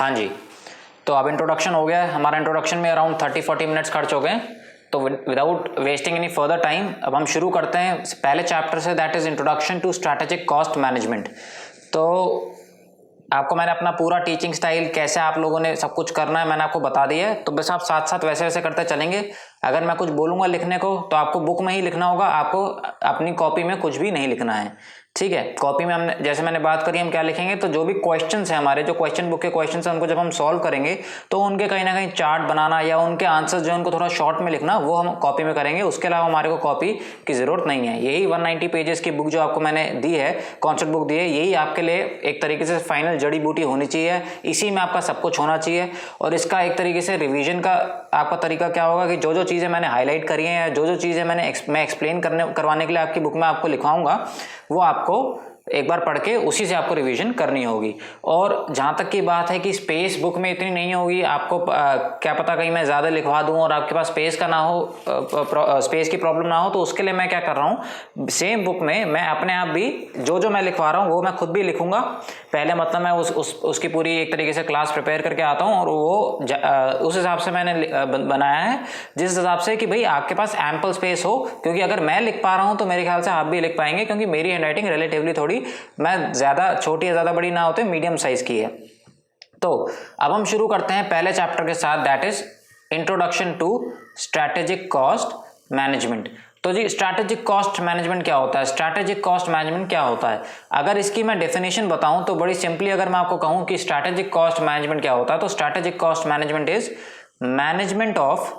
हाँ जी, तो अब इंट्रोडक्शन हो गया है। हमारा इंट्रोडक्शन में अराउंड 30-40 मिनट्स खर्च हो गए। तो without wasting any further time अब हम शुरू करते हैं पहले चैप्टर से, that is introduction to strategic cost management. तो आपको मैंने अपना पूरा टीचिंग स्टाइल कैसे आप लोगों ने सब कुछ करना है मैंने आपको बता दिया है। तो बस आप साथ साथ वैसे वैसे करते चलेंगे। अगर मैं कुछ बोलूँगा लिखने को तो आपको बुक में ही लिखना होगा, आपको अपनी कॉपी में कुछ भी नहीं लिखना है, ठीक है। कॉपी में हमने जैसे मैंने बात करी हम क्या लिखेंगे, तो जो भी क्वेश्चंस हैं हमारे, जो क्वेश्चन बुक के क्वेश्चंस हैं, उनको जब हम सॉल्व करेंगे तो उनके कहीं ना कहीं चार्ट बनाना या उनके आंसर्स जो उनको थोड़ा शॉर्ट में लिखना वो हम कॉपी में करेंगे। उसके अलावा हमारे को कॉपी की जरूरत नहीं है। यही 190 पेजेस की बुक जो आपको मैंने दी है, कॉन्सेप्ट बुक दी है, यही आपके लिए एक तरीके से फाइनल जड़ी बूटी होनी चाहिए। इसी में आपका सब कुछ होना चाहिए। और इसका एक तरीके से रिविजन का आपका तरीका क्या होगा कि जो जो चीज़ें मैंने हाईलाइट करी हैं या जो जो चीज़ें मैं एक्सप्लेन करवाने के लिए आपकी बुक में आपको लिखवाऊंगा वो आपको एक बार पढ़ के उसी से आपको रिवीजन करनी होगी। और जहाँ तक की बात है कि स्पेस बुक में इतनी नहीं होगी, आपको क्या पता कहीं मैं ज़्यादा लिखवा दूँ और आपके पास स्पेस का ना हो, स्पेस की प्रॉब्लम ना हो, तो उसके लिए मैं क्या कर रहा हूँ, सेम बुक में मैं अपने आप भी जो मैं लिखवा रहा हूँ वो मैं खुद भी लिखूंगा पहले। मतलब मैं उसकी पूरी एक तरीके से क्लास प्रिपेयर करके आता हूँ और वो उस हिसाब से मैंने बनाया है, जिस हिसाब से कि भाई आपके पास एम्पल स्पेस हो। क्योंकि अगर मैं लिख पा रहा हूँ तो मेरे ख्याल से आप भी लिख पाएंगे, क्योंकि मेरी हैंडराइटिंग रिलेटिवली थोड़ी, मैं ज़्यादा छोटी या ज़्यादा बड़ी ना होते, मीडियम साइज की है। तो अब हम शुरू करते हैं पहले चैप्टर के साथ, that is introduction to strategic cost management. तो जी स्ट्रैटेजिक कॉस्ट मैनेजमेंट क्या होता है, स्ट्रैटेजिक कॉस्ट मैनेजमेंट क्या होता है? अगर इसकी मैं डेफिनेशन बताऊं तो बड़ी सिंपली अगर मैं आपको कहूं कि स्ट्रैटेजिक कॉस्ट मैनेजमेंट क्या होता है, तो strategic cost management is management of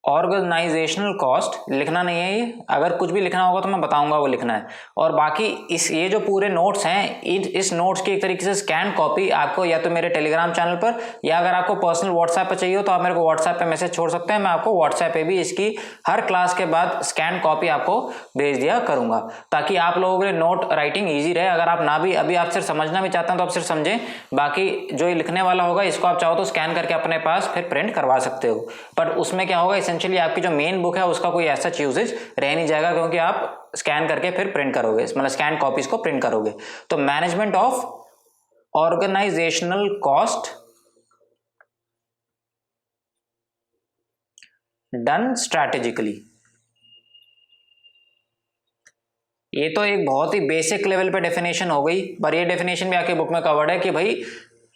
organisational cost. लिखना नहीं है ये, अगर कुछ भी लिखना होगा तो मैं बताऊंगा वो लिखना है। और बाकी ये जो पूरे नोट्स हैं, इस नोट्स की एक तरीके से स्कैन कॉपी आपको या तो मेरे टेलीग्राम चैनल पर, या अगर आपको पर्सनल व्हाट्सएप पे चाहिए हो तो आप मेरे को व्हाट्सएप पे मैसेज छोड़ सकते हैं। मैं आपको व्हाट्सएप पे भी इसकी हर क्लास के बाद स्कैन कॉपी आपको भेज दिया करूंगा, ताकि आप लोगों के लिए नोट राइटिंग ईजी रहे। अगर आप ना भी अभी आप सिर्फ समझना भी चाहते हैं तो आप सिर्फ समझें, बाकी जो ये लिखने वाला होगा इसको आप चाहो तो स्कैन करके अपने पास फिर प्रिंट करवा सकते हो। पर उसमें क्या होगा, एसेंशियली आपकी जो मेन बुक है उसका कोई ऐसा यूजेज रह नहीं जाएगा, क्योंकि आप स्कैन करके फिर प्रिंट करोगे, मतलब स्कैन कॉपीज को प्रिंट करोगे। तो management of organisational cost done strategically. ये तो एक बहुत ही बेसिक लेवल पे डेफिनेशन हो गई, पर ये डेफिनेशन भी आपके बुक में कवर्ड है कि भाई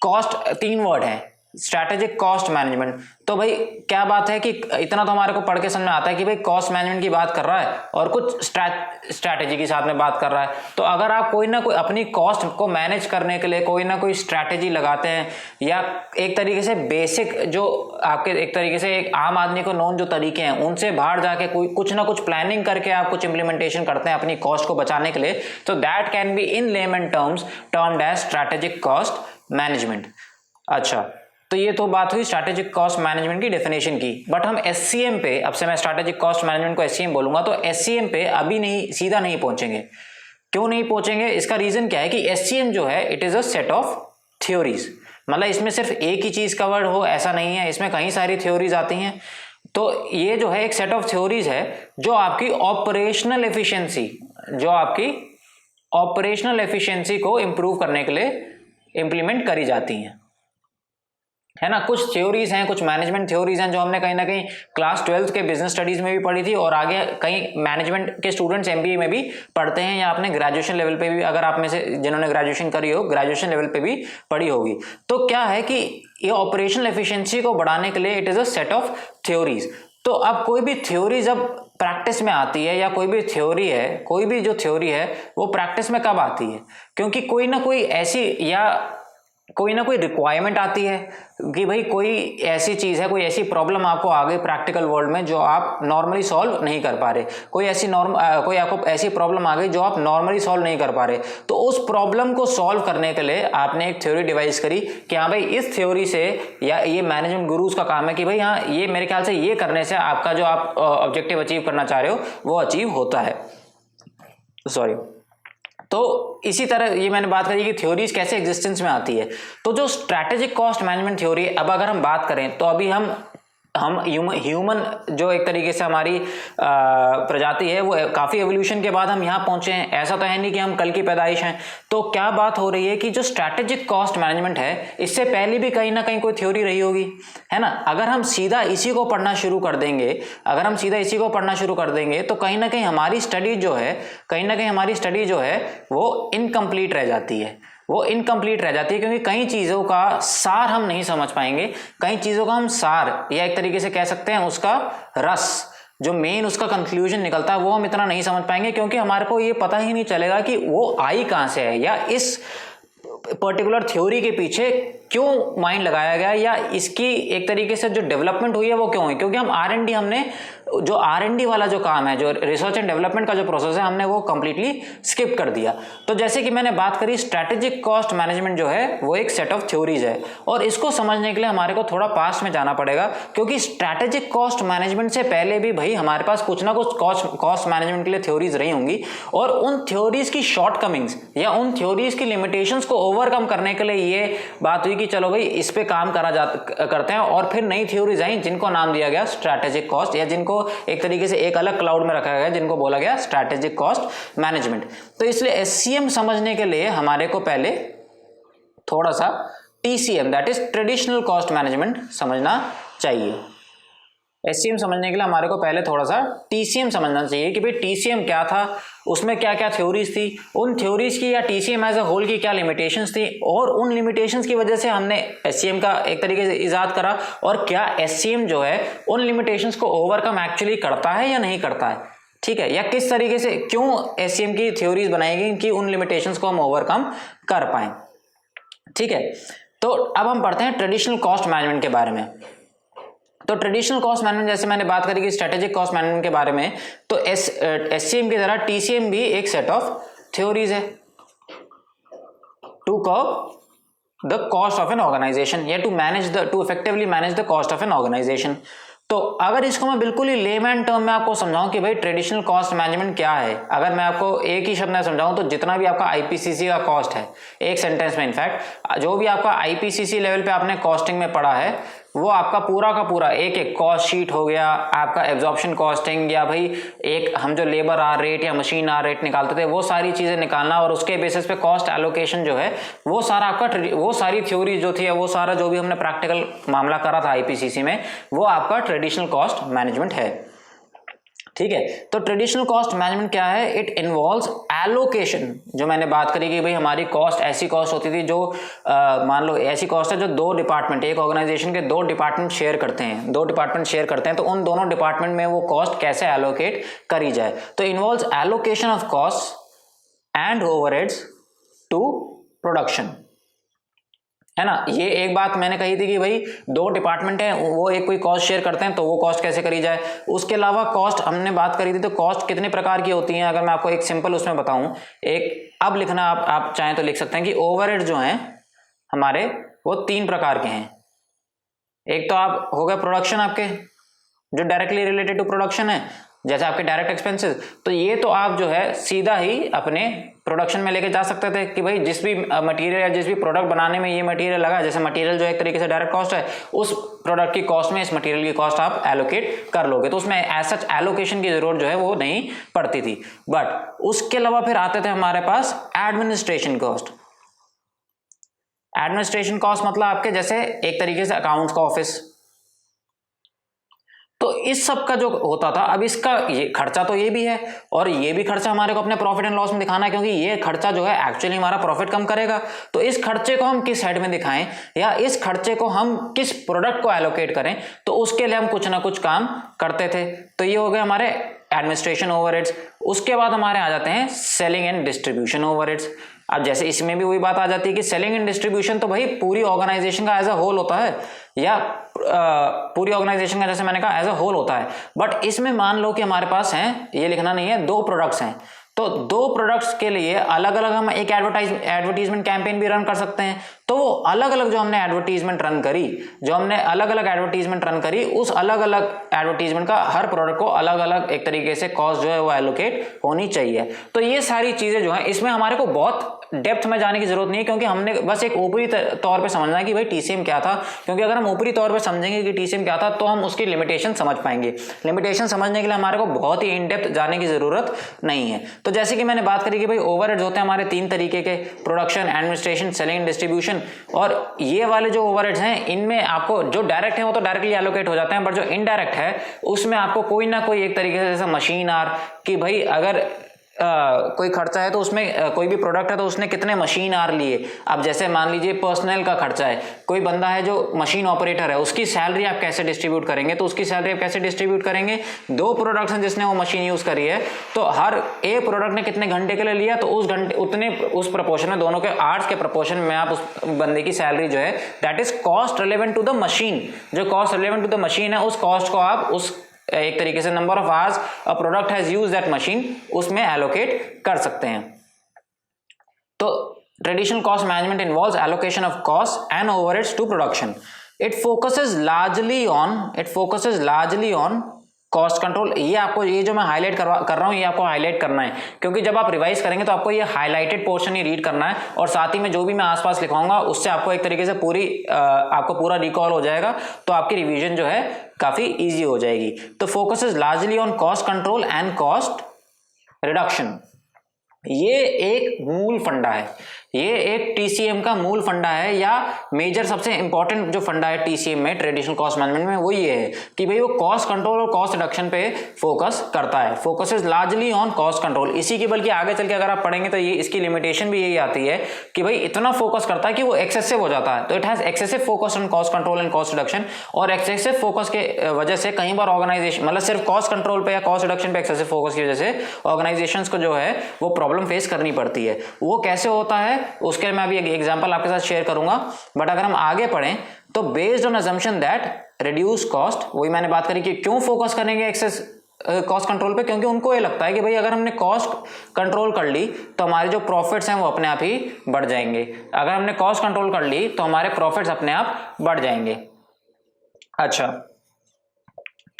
कॉस्ट 3 वर्ड है, स्ट्रैटेजिक कॉस्ट मैनेजमेंट। तो भाई क्या बात है कि इतना तो हमारे को पढ़ के समझ में आता है कि भाई कॉस्ट मैनेजमेंट की बात कर रहा है और कुछ स्ट्रैटेजी के साथ में बात कर रहा है। तो अगर आप कोई ना कोई अपनी कॉस्ट को मैनेज करने के लिए कोई ना कोई स्ट्रैटेजी लगाते हैं, या एक तरीके से बेसिक जो आपके एक तरीके से एक आम आदमी को नोन जो तरीके हैं उनसे बाहर जाके कोई कुछ ना कुछ प्लानिंग करके आप कुछ इंप्लीमेंटेशन करते हैं अपनी कॉस्ट को बचाने के लिए, तो that can be in layman terms termed as strategic cost management. अच्छा, तो ये तो बात हुई स्ट्रैटेजिक कॉस्ट मैनेजमेंट की डेफिनेशन की। बट हम एससीएम पे, अब से मैं स्ट्रैटेजिक कॉस्ट मैनेजमेंट को एससीएम बोलूंगा, तो एससीएम पे अभी नहीं, सीधा नहीं पहुंचेंगे। क्यों नहीं पहुंचेंगे, इसका रीजन क्या है कि एससीएम जो है it is a set of theories. मतलब इसमें सिर्फ एक ही चीज कवर्ड हो ऐसा नहीं है, इसमें कई सारी थ्योरीज आती हैं। तो ये जो है एक सेट ऑफ थ्योरीज है जो आपकी ऑपरेशनल एफिशिएंसी को इंप्रूव करने के लिए इंप्लीमेंट करी जाती हैं, है ना। कुछ थ्योरीज हैं, कुछ मैनेजमेंट थ्योरीज हैं जो हमने कहीं ना कहीं क्लास 12th के बिजनेस स्टडीज में भी पढ़ी थी, और आगे कई मैनेजमेंट के स्टूडेंट्स एमबीए में भी पढ़ते हैं, या आपने ग्रेजुएशन लेवल पे भी, अगर आप में से जिन्होंने ग्रेजुएशन करी हो, ग्रेजुएशन लेवल पे भी पढ़ी होगी। तो क्या है कि ये ऑपरेशनल एफिशिएंसी को बढ़ाने के लिए it is a set of theories. तो अब कोई भी थ्योरी जब प्रैक्टिस में आती है, या कोई भी जो थ्योरी है वो प्रैक्टिस में कब आती है, क्योंकि कोई ना कोई रिक्वायरमेंट आती है कि भाई कोई ऐसी चीज है, कोई ऐसी प्रॉब्लम आपको आ गई प्रैक्टिकल वर्ल्ड में जो आप नॉर्मली सॉल्व नहीं कर पा रहे, कोई आपको ऐसी प्रॉब्लम आ गई जो आप नॉर्मली सॉल्व नहीं कर पा रहे। तो उस प्रॉब्लम को सॉल्व करने के लिए आपने एक थ्योरी डिवाइस करी कि हाँ भाई इस थ्योरी से, या ये मैनेजमेंट गुरुज का काम है कि भाई हाँ ये मेरे ख्याल से ये करने से आपका जो आप ऑब्जेक्टिव अचीव करना चाह रहे हो वो अचीव होता है। सॉरी। तो इसी तरह ये मैंने बात करी कि थ्योरीज कैसे एग्जिस्टेंस में आती है। तो जो स्ट्रैटेजिक कॉस्ट मैनेजमेंट थ्योरी, अब अगर हम बात करें तो अभी हम हम ह्यूमन जो एक तरीके से हमारी प्रजाति है वो काफ़ी एवोल्यूशन के बाद हम यहाँ पहुँचे हैं। ऐसा तो है नहीं कि हम कल की पैदाइश हैं। तो क्या बात हो रही है कि जो स्ट्रैटेजिक कॉस्ट मैनेजमेंट है इससे पहले भी कहीं ना कहीं कोई थ्योरी रही होगी, है ना। अगर हम सीधा इसी को पढ़ना शुरू कर देंगे तो कहीं ना कहीं हमारी स्टडी जो है वो इनकम्प्लीट रह जाती है। क्योंकि कई चीज़ों का सार हम नहीं समझ पाएंगे, कई चीज़ों का हम सार या एक तरीके से कह सकते हैं उसका रस, जो मेन उसका कंक्लूजन निकलता है वो हम इतना नहीं समझ पाएंगे, क्योंकि हमारे को ये पता ही नहीं चलेगा कि वो आई कहाँ से है या इस पर्टिकुलर थ्योरी के पीछे क्यों माइंड लगाया गया या इसकी एक तरीके से जो डेवलपमेंट हुई है वो क्यों हुई। क्योंकि हम हमने जो R&D वाला जो काम है, जो रिसर्च एंड डेवलपमेंट का जो प्रोसेस है, हमने वो कंप्लीटली स्किप कर दिया। तो जैसे कि मैंने बात करी, स्ट्रैटेजिक कॉस्ट मैनेजमेंट जो है वो एक सेट ऑफ थ्योरीज है, और इसको समझने के लिए हमारे को थोड़ा पास्ट में जाना पड़ेगा, क्योंकि स्ट्रैटेजिक कॉस्ट मैनेजमेंट से पहले भी भाई हमारे पास कुछ ना कुछ कॉस्ट मैनेजमेंट के लिए थ्योरीज रही होंगी, और उन थ्योरीज की शॉर्टकमिंग्स या उन थ्योरीज की लिमिटेशंस को ओवरकम करने के लिए ये बात हुई कि चलो भाई इस पे काम करते हैं, और फिर नई थ्योरीज आई जिनको नाम दिया गया स्ट्रैटेजिक कॉस्ट, या जिनको एक तरीके से एक अलग क्लाउड में रखा गया जिनको बोला गया स्ट्रैटेजिक कॉस्ट मैनेजमेंट। तो इसलिए एससीएम समझने के लिए हमारे को पहले थोड़ा सा TCM that is traditional cost management समझना चाहिए। एससीएम समझने के लिए हमारे को पहले थोड़ा सा टीसीएम समझना चाहिए कि भाई टीसीएम क्या था, उसमें क्या क्या थ्योरीज थी, उन थ्योरीज की या टीसीएम एज अ होल की क्या लिमिटेशंस थी, और उन लिमिटेशंस की वजह से हमने एससीएम का एक तरीके से इजाद करा, और क्या एससीएम जो है उन लिमिटेशंस को ओवरकम एक्चुअली करता है या नहीं करता है, ठीक है, या किस तरीके से क्यों एससीएम की थ्योरीज बनाई गई कि उन लिमिटेशंस को हम ओवरकम कर पाए, ठीक है। तो अब हम पढ़ते हैं ट्रेडिशनल कॉस्ट मैनेजमेंट के बारे में। तो ट्रेडिशनल कॉस्ट मैनेजमेंट, जैसे मैंने बात करी कि स्ट्रेटेजिक कॉस्ट मैनेजमेंट के बारे में, तो एससीएम की तरह टीसीएम भी एक सेट ऑफ थ्योरीज है to curb the cost of an organization या to effectively manage the cost of an organization. तो अगर इसको मैं बिल्कुल ही लेमैन टर्म में आपको समझाऊं कि भाई ट्रेडिशनल कॉस्ट मैनेजमेंट क्या है, अगर मैं आपको एक ही शब्द में समझाऊं तो जितना भी आपका आईपीसीसी का कॉस्ट है, एक सेंटेंस में इनफैक्ट जो भी आपका आईपीसीसी लेवल पे आपने कॉस्टिंग में पढ़ा है, वो आपका पूरा का पूरा एक एक कॉस्ट शीट हो गया, आपका एब्जॉर्प्शन कॉस्टिंग, या भाई एक हम जो लेबर आर रेट या मशीन आर रेट निकालते थे वो सारी चीजें निकालना, और उसके बेसिस पे कॉस्ट एलोकेशन जो है वो सारा आपका, वो सारी थ्योरी जो थी, वो सारा जो भी हमने प्रैक्टिकल मामला करा था आईपीसीसी में, वो आपका ट्रेडिशनल कॉस्ट मैनेजमेंट है, ठीक है। तो ट्रेडिशनल कॉस्ट मैनेजमेंट क्या है, इट इन्वॉल्व्स एलोकेशन। जो मैंने बात करी कि भाई हमारी कॉस्ट ऐसी कॉस्ट होती थी जो मान लो ऐसी कॉस्ट है जो दो डिपार्टमेंट, एक ऑर्गेनाइजेशन के दो डिपार्टमेंट शेयर करते हैं, तो उन दोनों डिपार्टमेंट में वो कॉस्ट कैसे एलोकेट करी जाए। तो involves allocation of cost and overheads to production, है ना। ये एक बात मैंने कही थी कि भाई दो डिपार्टमेंट है, वो एक कोई कॉस्ट शेयर करते हैं, तो वो कॉस्ट कैसे करी जाए। उसके अलावा कॉस्ट हमने बात करी थी, तो कॉस्ट कितने प्रकार की होती हैं, अगर मैं आपको एक सिंपल उसमें बताऊं, एक अब लिखना आप चाहें तो लिख सकते हैं कि ओवरहेड जो हैं हमारे वो 3 प्रकार के हैं। एक तो आप हो गए प्रोडक्शन, आपके जो डायरेक्टली रिलेटेड टू प्रोडक्शन है, जैसे आपके डायरेक्ट एक्सपेंसेस, तो ये तो आप जो है सीधा ही अपने प्रोडक्शन में लेके जा सकते थे कि भाई जिस भी मटेरियल या जिस भी प्रोडक्ट बनाने में ये मटेरियल लगा, जैसे मटेरियल जो एक तरीके से डायरेक्ट कॉस्ट है, उस प्रोडक्ट की कॉस्ट में इस मटेरियल की कॉस्ट आप एलोकेट कर लोगे, तो उसमें एज सच एलोकेशन की जरूरत जो है वो नहीं पड़ती थी। बट उसके अलावा फिर आते थे हमारे पास एडमिनिस्ट्रेशन कॉस्ट। एडमिनिस्ट्रेशन कॉस्ट मतलब आपके जैसे एक तरीके से अकाउंट्स का ऑफिस, तो इस सब का जो होता था, अब इसका ये खर्चा तो ये भी है, और ये भी खर्चा हमारे को अपने प्रॉफिट एंड लॉस में दिखाना है, क्योंकि ये खर्चा जो है एक्चुअली हमारा प्रॉफिट कम करेगा। तो इस खर्चे को हम किस हेड में दिखाएं, या इस खर्चे को हम किस प्रोडक्ट को एलोकेट करें, तो उसके लिए हम कुछ ना कुछ काम करते थे। तो ये हो गए हमारे एडमिनिस्ट्रेशन ओवरहेड्स। उसके बाद हमारे आ जाते हैं सेलिंग एंड डिस्ट्रीब्यूशन ओवरहेड्स। अब जैसे इसमें भी वही बात आ जाती है कि सेलिंग एंड डिस्ट्रीब्यूशन तो भाई पूरी ऑर्गेनाइजेशन का एज अ होल होता है, या पूरी ऑर्गेनाइजेशन का जैसे मैंने कहा एज अ होल होता है। बट इसमें मान लो कि हमारे पास हैं, ये लिखना नहीं है, 2 प्रोडक्ट्स हैं, तो दो प्रोडक्ट्स के लिए अलग अलग हम एक एडवर्टाइजमेंट कैंपेन भी रन कर सकते हैं। तो वो अलग अलग जो हमने एडवर्टीजमेंट रन करी, उस अलग अलग एडवर्टीजमेंट का हर प्रोडक्ट को अलग अलग एक तरीके से कॉस्ट जो है वो एलोकेट होनी चाहिए। तो ये सारी चीजें जो है इसमें हमारे को बहुत डेप्थ में जाने की जरूरत नहीं है, क्योंकि हमने बस एक ऊपरी तौर पे समझना है कि भाई टीसीएम क्या था, क्योंकि अगर हम ऊपरी तौर पे समझेंगे कि टीसीएम क्या था तो हम उसकी लिमिटेशन समझ पाएंगे। लिमिटेशन समझने के लिए हमारे को बहुत ही इन डेप्थ जाने की जरूरत नहीं है। तो जैसे कि मैंने बात करी कि भाई ओवरहेड्स होते हैं हमारे तीन तरीके के, प्रोडक्शन, एडमिनिस्ट्रेशन, सेलिंग, डिस्ट्रीब्यूशन। और ये वाले जो ओवरहेड्स हैं इनमें आपको जो डायरेक्ट है वो तो डायरेक्टली एलोकेट हो जाते हैं, बट जो इनडायरेक्ट है उसमें आपको कोई ना कोई एक तरीके से, जैसे मशीन आर कि भाई अगर कोई खर्चा है तो उसमें कोई भी प्रोडक्ट है तो उसने कितने मशीन आर लिए। अब जैसे मान लीजिए पर्सनल का खर्चा है, कोई बंदा है जो मशीन ऑपरेटर है, उसकी सैलरी आप कैसे डिस्ट्रीब्यूट करेंगे, तो उसकी सैलरी आप कैसे डिस्ट्रीब्यूट करेंगे, दो प्रोडक्ट्स हैं जिसने वो मशीन यूज करी है तो हर एक प्रोडक्ट ने कितने घंटे के लिए लिया, तो उस घंटे उतने उस प्रपोर्शन में, दोनों के आवर्स के प्रपोर्शन में आप उस बंदे की सैलरी जो है that is cost relevant to the machine, जो cost relevant to the machine है उस कॉस्ट को आप उस एक तरीके से number of hours a product has used that machine उसमें एलोकेट कर सकते हैं। तो traditional cost management involves allocation of cost and overheads to production. It focuses largely on cost control. ये आपको, ये जो मैं हाईलाइट कर रहा हूं ये आपको हाईलाइट करना है, क्योंकि जब आप रिवाइज करेंगे तो आपको ये हाईलाइटेड पोर्शन ही रीड करना है, और साथ ही में जो भी मैं आसपास लिखाऊंगा उससे आपको एक तरीके से आपको पूरा रिकॉल हो जाएगा, तो आपकी रिवीजन जो है काफी इजी हो जाएगी। तो focus is largely on cost control and cost reduction. ये एक मूल फंडा है, ये एक टीसीएम का मूल फंडा है, या मेजर सबसे इंपॉर्टेंट जो फंडा है टीसीएम में, ट्रेडिशनल कॉस्ट मैनेजमेंट में, वो ये है कि भाई वो कॉस्ट कंट्रोल और कॉस्ट रिडक्शन पे फोकस करता है। Focus is largely on cost control. इसी की बल्कि आगे चल के अगर आप पढ़ेंगे तो ये इसकी लिमिटेशन भी यही आती है कि भाई इतना फोकस करता है कि वो एक्सेसिव हो जाता है। तो it has excessive focus on cost control and cost reduction, और एक्सेसिव फोकस के वजह से कई बार ऑर्गेनाइजेशन, मतलब सिर्फ कॉस्ट कंट्रोल पे या कॉस्ट रिडक्शन पे एक्सेसिव फोकस की वजह से ऑर्गेनाइजेशंस को जो है वो प्रॉब्लम फेस करनी पड़ती है। वो कैसे होता है उसके लिए मैं अभी एक एग्जांपल आपके साथ शेयर करूंगा, बट अगर हम आगे पढ़ें तो based on assumption that reduce cost, वही मैंने बात करी कि क्यों फोकस करेंगे एक्सेस कॉस्ट कंट्रोल पे, क्योंकि उनको ये लगता है कि भाई अगर हमने कॉस्ट कंट्रोल कर ली तो हमारे जो प्रॉफिट्स हैं वो अपने आप ही बढ़ जाएंगे। अगर हमने कॉस्ट कंट्रोल कर ली तो हमारे प्रॉफिट्स अपने आप बढ़ जाएंगे। अच्छा,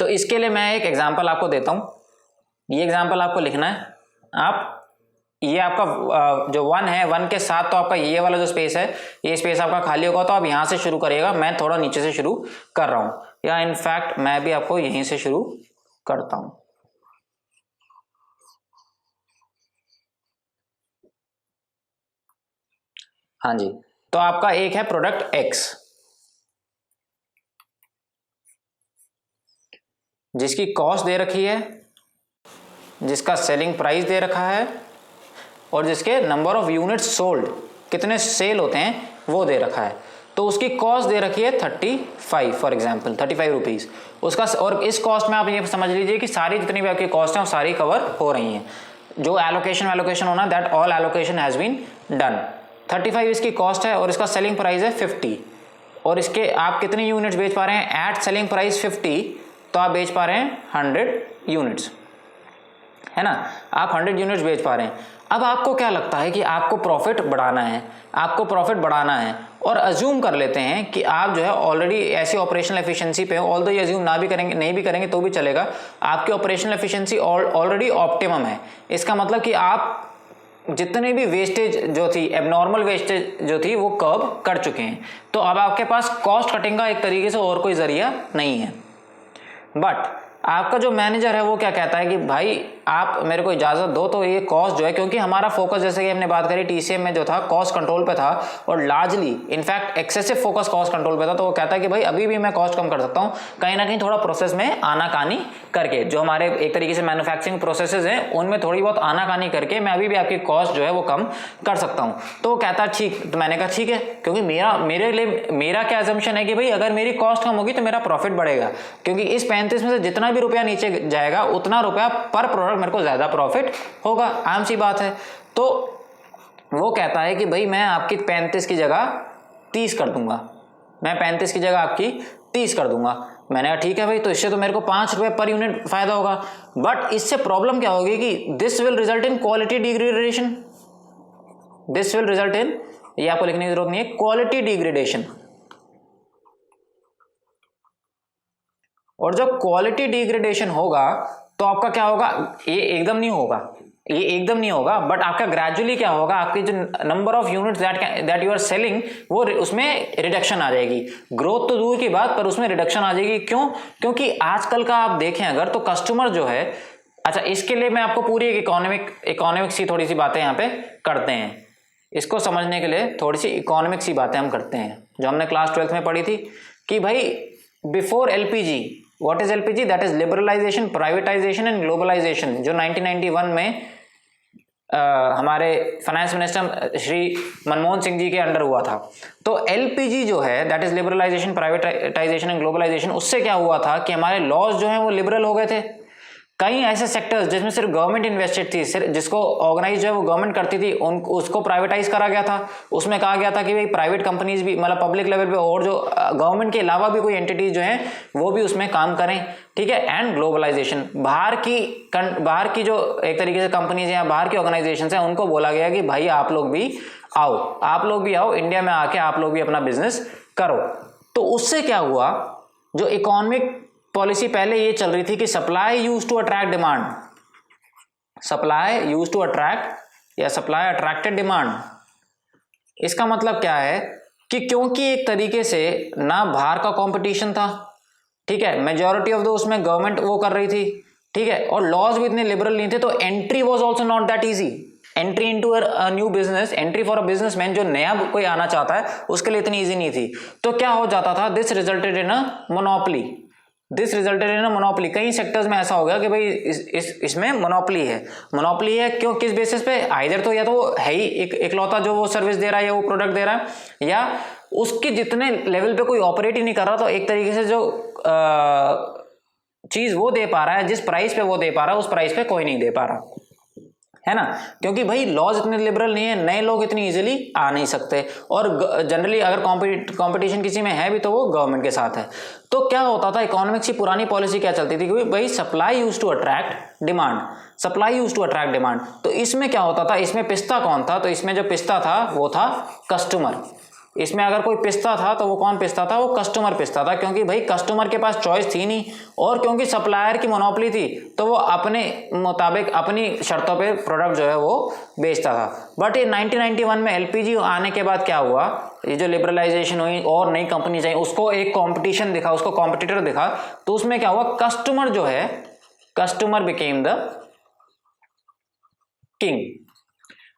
तो इसके लिए मैं एक एग्जांपल आपको देता हूं। ये एग्जांपल आपको लिखना है। आप ये आपका जो 1 है, 1 के साथ तो आपका ये वाला जो स्पेस है, ये स्पेस आपका खाली होगा, तो आप यहां से शुरू करिएगा। मैं थोड़ा नीचे से शुरू कर रहा हूं, या इनफैक्ट मैं भी आपको यहीं से शुरू करता हूं। हाँ जी, तो आपका एक है प्रोडक्ट X, जिसकी कॉस्ट दे रखी है, जिसका सेलिंग प्राइस दे रखा है, और जिसके नंबर ऑफ यूनिट्स सोल्ड, कितने सेल होते हैं वो दे रखा है। तो उसकी कॉस्ट दे रखी है 35, फॉर एग्जांपल 35 रुपीज उसका। और इस कॉस्ट में आप ये समझ लीजिए कि सारी जितनी भी आपकी कॉस्ट है वो सारी कवर हो रही हैं। जो एलोकेशन होना, that all allocation has been done. 35 इसकी कॉस्ट है और इसका सेलिंग प्राइस है 50, और इसके आप कितनी यूनिट्स बेच पा रहे हैं एट सेलिंग प्राइस 50, तो आप बेच पा रहे हैं 100 यूनिट्स, है ना, आप 100 यूनिट्स बेच पा रहे हैं। अब आपको क्या लगता है कि आपको प्रॉफिट बढ़ाना है, और अज्यूम कर लेते हैं कि आप जो है ऑलरेडी ऐसी ऑपरेशनल एफिशिएंसी पे हो, ऑल्दो ये अज्यूम नहीं भी करेंगे तो भी चलेगा, आपकी ऑपरेशनल एफिशिएंसी ऑलरेडी ऑप्टिमम है। इसका मतलब कि आप जितने भी वेस्टेज जो थी, एबनॉर्मल वेस्टेज जो थी, वो कर्व कर चुके हैं। तो अब आपके पास कॉस्ट कटिंग का एक तरीके से और कोई जरिया नहीं है। बट आपका जो मैनेजर है वो क्या कहता है कि भाई आप मेरे को इजाजत दो, तो ये कॉस्ट जो है, क्योंकि हमारा फोकस जैसे कि हमने बात करी टीसीएम में जो था कॉस्ट कंट्रोल पे था, और largely in fact excessive focus cost control पे था, तो वो कहता है कि भाई अभी भी मैं कॉस्ट कम कर सकता हूं, कहीं ना कहीं थोड़ा प्रोसेस में आनाकानी करके, जो हमारे एक तरीके से मैन्युफैक्चरिंग प्रोसेसेस हैं उनमें थोड़ी बहुत आनाकानी करके मैं अभी भी आपकी कॉस्ट जो है वो कम कर सकता हूं। तो वो कहता है ठीक, तो मैंने कहा ठीक है, क्योंकि मेरा क्या अजम्पशन है कि भाई अगर मेरी कॉस्ट कम होगी तो मेरा प्रॉफिट बढ़ेगा, क्योंकि इस 35 में से जितना भी रुपया नीचे जाएगा उतना रुपया पर प्रोडक्ट मेरे को ज्यादा प्रॉफिट होगा, आम सी बात है। तो वो कहता है कि भाई मैं आपकी 35 की जगह 30 कर दूंगा, मैं 35 की जगह आपकी 30 कर दूंगा। मैंने कहा ठीक है भाई, तो इससे तो मेरे को 5 रुपये पर यूनिट फायदा होगा, बट इससे प्रॉब्लम क्या होगी कि this will result in quality degradation, this will result in, ये आपको लिखने की जरूरत नहीं है, क्वालिटी डिग्रेडेशन। और जब क्वालिटी डिग्रेडेशन होगा तो आपका क्या होगा, ये एकदम नहीं होगा, ये एकदम नहीं होगा, बट आपका ग्रेजुअली क्या होगा, आपकी जो number of units that you are selling वो उसमें रिडक्शन आ जाएगी। ग्रोथ तो दूर की बात, पर उसमें रिडक्शन आ जाएगी। क्यों? क्योंकि आजकल का आप देखें अगर, तो कस्टमर जो है, अच्छा इसके लिए मैं आपको पूरी एक इकोनॉमिक सी थोड़ी सी बातें यहाँ पे करते हैं, इसको समझने के लिए थोड़ी सी इकोनॉमिक सी बातें हम करते हैं जो हमने क्लास 12th में पढ़ी थी कि भाई before LPG, what is LPG, that is liberalisation, privatisation and globalisation, जो 1991 में हमारे फाइनेंस मिनिस्टर श्री मनमोहन सिंह जी के अंडर हुआ था। तो एलपीजी जो है that is liberalisation, privatisation and globalisation, उससे क्या हुआ था कि हमारे लॉज जो हैं वो लिबरल हो गए थे। कई ऐसे सेक्टर्स जिसमें सिर्फ गवर्नमेंट इन्वेस्टेड थी, सिर्फ जिसको ऑर्गेनाइज जो है वो गवर्नमेंट करती थी, उसको प्राइवेटाइज करा गया था। उसमें कहा गया था कि भाई प्राइवेट कंपनीज भी, मतलब पब्लिक लेवल पे और जो गवर्नमेंट के अलावा भी कोई एंटिटीज जो हैं वो भी उसमें काम करें, ठीक है। एंड ग्लोबलाइजेशन, बाहर की जो एक तरीके से कंपनीज हैं या बाहर की ऑर्गेनाइजेशन है, उनको बोला गया कि भाई आप लोग भी आओ इंडिया में आके आप लोग भी अपना बिजनेस करो। तो उससे क्या हुआ, जो इकोनॉमिक पॉलिसी पहले ये चल रही थी कि supply used to attract demand, supply used to attract या सप्लाई अट्रैक्टेड डिमांड। इसका मतलब क्या है कि क्योंकि एक तरीके से ना बाहर का कंपटीशन था, ठीक है, मेजॉरिटी ऑफ द उसमें गवर्नमेंट वो कर रही थी, ठीक है, और लॉज भी इतने लिबरल नहीं थे, तो entry was also not that easy. Entry into a new business, entry for a businessman जो नया कोई आना चाहता है उसके लिए इतनी इजी नहीं थी। तो क्या हो जाता था, this resulted in a monopoly, this resulted in a monopoly. कई सेक्टर्स में ऐसा हो गया कि भाई इसमें मोनोपोली है। क्यों, किस बेसिस पे, आइदर तो या तो है ही इकलौता जो वो सर्विस दे रहा है या वो प्रोडक्ट दे रहा है, या उसके जितने लेवल पे कोई ऑपरेट ही नहीं कर रहा, तो एक तरीके से जो चीज वो दे पा रहा है, जिस प्राइस पे वो दे पा रहा है, उस प्राइस पे कोई नहीं दे पा रहा, है ना। क्योंकि भाई लॉज इतने लिबरल नहीं है, नए लोग इतनी इजीली आ नहीं सकते, और जनरली अगर कंपटीशन किसी में है भी तो वो गवर्नमेंट के साथ है। तो क्या होता था, इकोनॉमिक्स की पुरानी पॉलिसी क्या चलती थी कि भाई supply used to attract demand, supply used to attract demand. तो इसमें क्या होता था, इसमें पिसता कौन था, तो इसमें जो पिसता था वो था कस्टमर। इसमें अगर कोई पिसता था तो वो कौन पिसता था, वो कस्टमर पिसता था, क्योंकि भाई कस्टमर के पास चॉइस थी नहीं, और क्योंकि सप्लायर की मोनोपोली थी तो वो अपने मुताबिक अपनी शर्तों पे प्रोडक्ट जो है वो बेचता था। बट ये 1991 में एलपीजी आने के बाद क्या हुआ, ये जो लिबरलाइजेशन हुई और नई कंपनीज आई, उसको एक कॉम्पिटिशन दिखा, उसको कॉम्पिटिटर दिखा, तो उसमें क्या हुआ, कस्टमर जो है, कस्टमर बिकेम द किंग।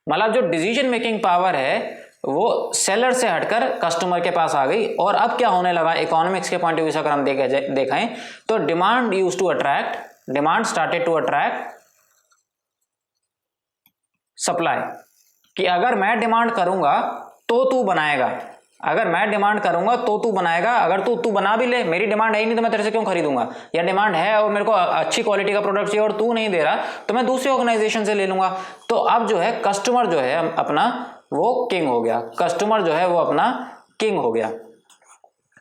मतलब जो डिसीजन मेकिंग पावर है वो सेलर से हटकर कस्टमर के पास आ गई। और अब क्या होने लगा, इकोनॉमिक्स के पॉइंट ऑफ व्यू से अगर हम देखें तो demand used to attract, demand started to attract supply, कि अगर मैं डिमांड करूंगा तो तू बनाएगा, अगर मैं डिमांड करूंगा तो तू बनाएगा, अगर तू बना भी ले, मेरी डिमांड है ही नहीं तो मैं तेरे से क्यों खरीदूंगा, या डिमांड है और मेरे को अच्छी क्वालिटी का प्रोडक्ट चाहिए और तू नहीं दे रहा तो मैं दूसरी ऑर्गेनाइजेशन से ले लूंगा। तो अब जो है कस्टमर जो है अपना वो किंग हो गया, कस्टमर जो है वो अपना किंग हो गया,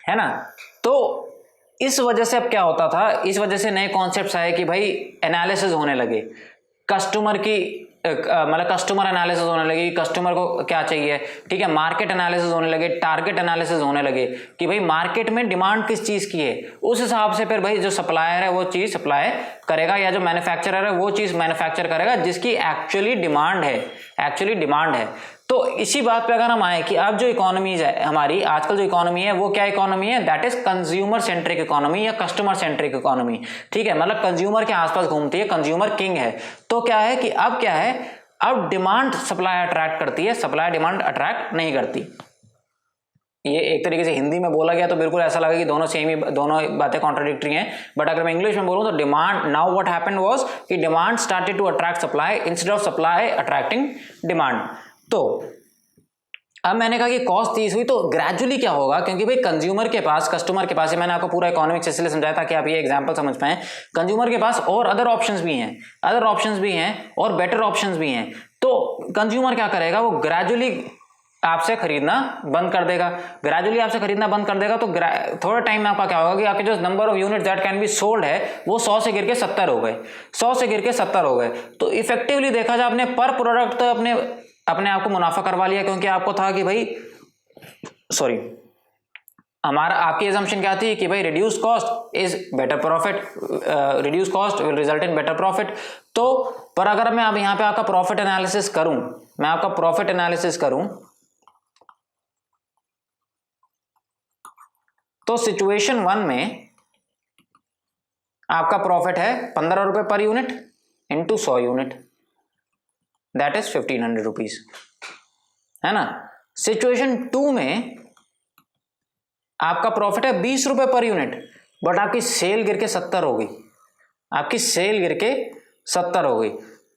है ना। तो इस वजह से अब क्या होता था, इस वजह से नए कॉन्सेप्ट्स आए कि भाई एनालिसिस होने लगे, कस्टमर की मतलब कस्टमर एनालिसिस होने लगी, कस्टमर को क्या चाहिए, ठीक है, मार्केट एनालिसिस होने लगे, टारगेट एनालिसिस होने लगे कि भाई मार्केट में डिमांड किस चीज की है, उस हिसाब से फिर भाई जो सप्लायर है वो चीज सप्लाई करेगा, या जो मैन्युफैक्चरर है वो चीज मैन्युफैक्चर करेगा जिसकी एक्चुअली डिमांड है। तो इसी बात पे अगर हम आए कि अब जो इकोनॉमी है हमारी, आजकल जो इकोनॉमी है वो क्या इकोनॉमी है, that is consumer centric economy या कस्टमर सेंट्रिक इकोनॉमी, ठीक है, मतलब कंज्यूमर के आसपास घूमती है, कंज्यूमर किंग है। तो क्या है कि अब क्या है, अब डिमांड सप्लाई अट्रैक्ट करती है, सप्लाई डिमांड अट्रैक्ट नहीं करती। ये एक तरीके से हिंदी में बोला गया तो बिल्कुल ऐसा लगा कि दोनों सेम ही, दोनों बातें कॉन्ट्राडिक्टरी हैं, बट अगर मैं इंग्लिश में बोलूं तो demand, now what happened was कि demand started to attract supply instead of supply attracting demand. तो अब मैंने कहा कि कॉस्ट 30 हुई, तो ग्रेजुअली क्या होगा, क्योंकि भाई कंज्यूमर के पास, कस्टमर के पास, मैंने आपको पूरा इकोनॉमिक्स इसलिए समझाया ताकि आप ये एग्जांपल समझ पाएं, कंज्यूमर के पास और अदर ऑप्शंस भी हैं और बेटर ऑप्शंस भी हैं। तो कंज्यूमर क्या करेगा, वो ग्रेजुअली आपसे खरीदना बंद कर देगा, ग्रेजुअली आपसे खरीदना बंद कर देगा। तो थोड़ा टाइम में आपका क्या होगा कि आपके जो number of unit that can be sold है वो 100 से गिर के 70 हो गए, 100 से गिर के 70 हो गए। तो इफेक्टिवली देखा जाए आपने पर प्रोडक्ट तो अपने आप को मुनाफा करवा लिया, क्योंकि आपको था कि भाई सॉरी हमारा आपकी assumption क्या थी कि भाई reduce cost is better profit, reduce cost will result in better profit. तो पर अगर मैं अब यहाँ पे आपका प्रॉफिट एनालिसिस करूं, मैं आपका प्रॉफिट एनालिसिस करूं तो सिचुएशन 1 में आपका प्रॉफिट है 15 रुपए per unit into 100 unit, that is 1500 rupees, है ना। सिचुएशन 2 में आपका प्रॉफिट है 20 रुपए पर यूनिट, बट आपकी सेल गिर के 70 हो गई, आपकी सेल गिर के 70 हो गई।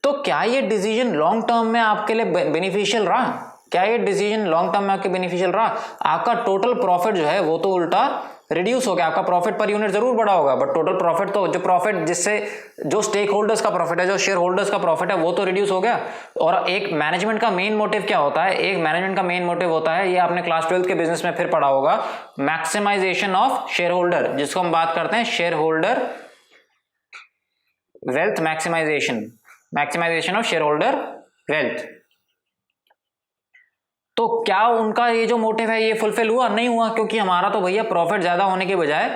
तो क्या ये डिसीजन लॉन्ग टर्म में आपके लिए बेनिफिशियल रहा? क्या ये डिसीजन लॉन्ग टर्म में आपके बेनिफिशियल रहा? आपका टोटल प्रॉफिट जो है वो तो उल्टा रिड्यूस हो गया। आपका प्रॉफिट पर यूनिट जरूर बढ़ा होगा, बट टोटल प्रॉफिट तो जो प्रॉफिट जिससे जो स्टेक होल्डर्स का प्रॉफिट है, जो शेयर होल्डर्स का प्रॉफिट है वो तो रिड्यूस हो गया। और एक मैनेजमेंट का मेन मोटिव क्या होता है? एक मैनेजमेंट का मेन मोटिव होता है, ये आपने क्लास 12 के बिजनेस में फिर पढ़ा होगा, मैक्सिमाइजेशन ऑफ शेयर होल्डर, जिसको हम बात करते हैं shareholder wealth maximisation, maximisation of shareholder wealth. तो क्या उनका ये जो मोटिव है ये फुलफिल हुआ? नहीं हुआ, क्योंकि हमारा तो भैया प्रॉफिट ज्यादा होने के बजाय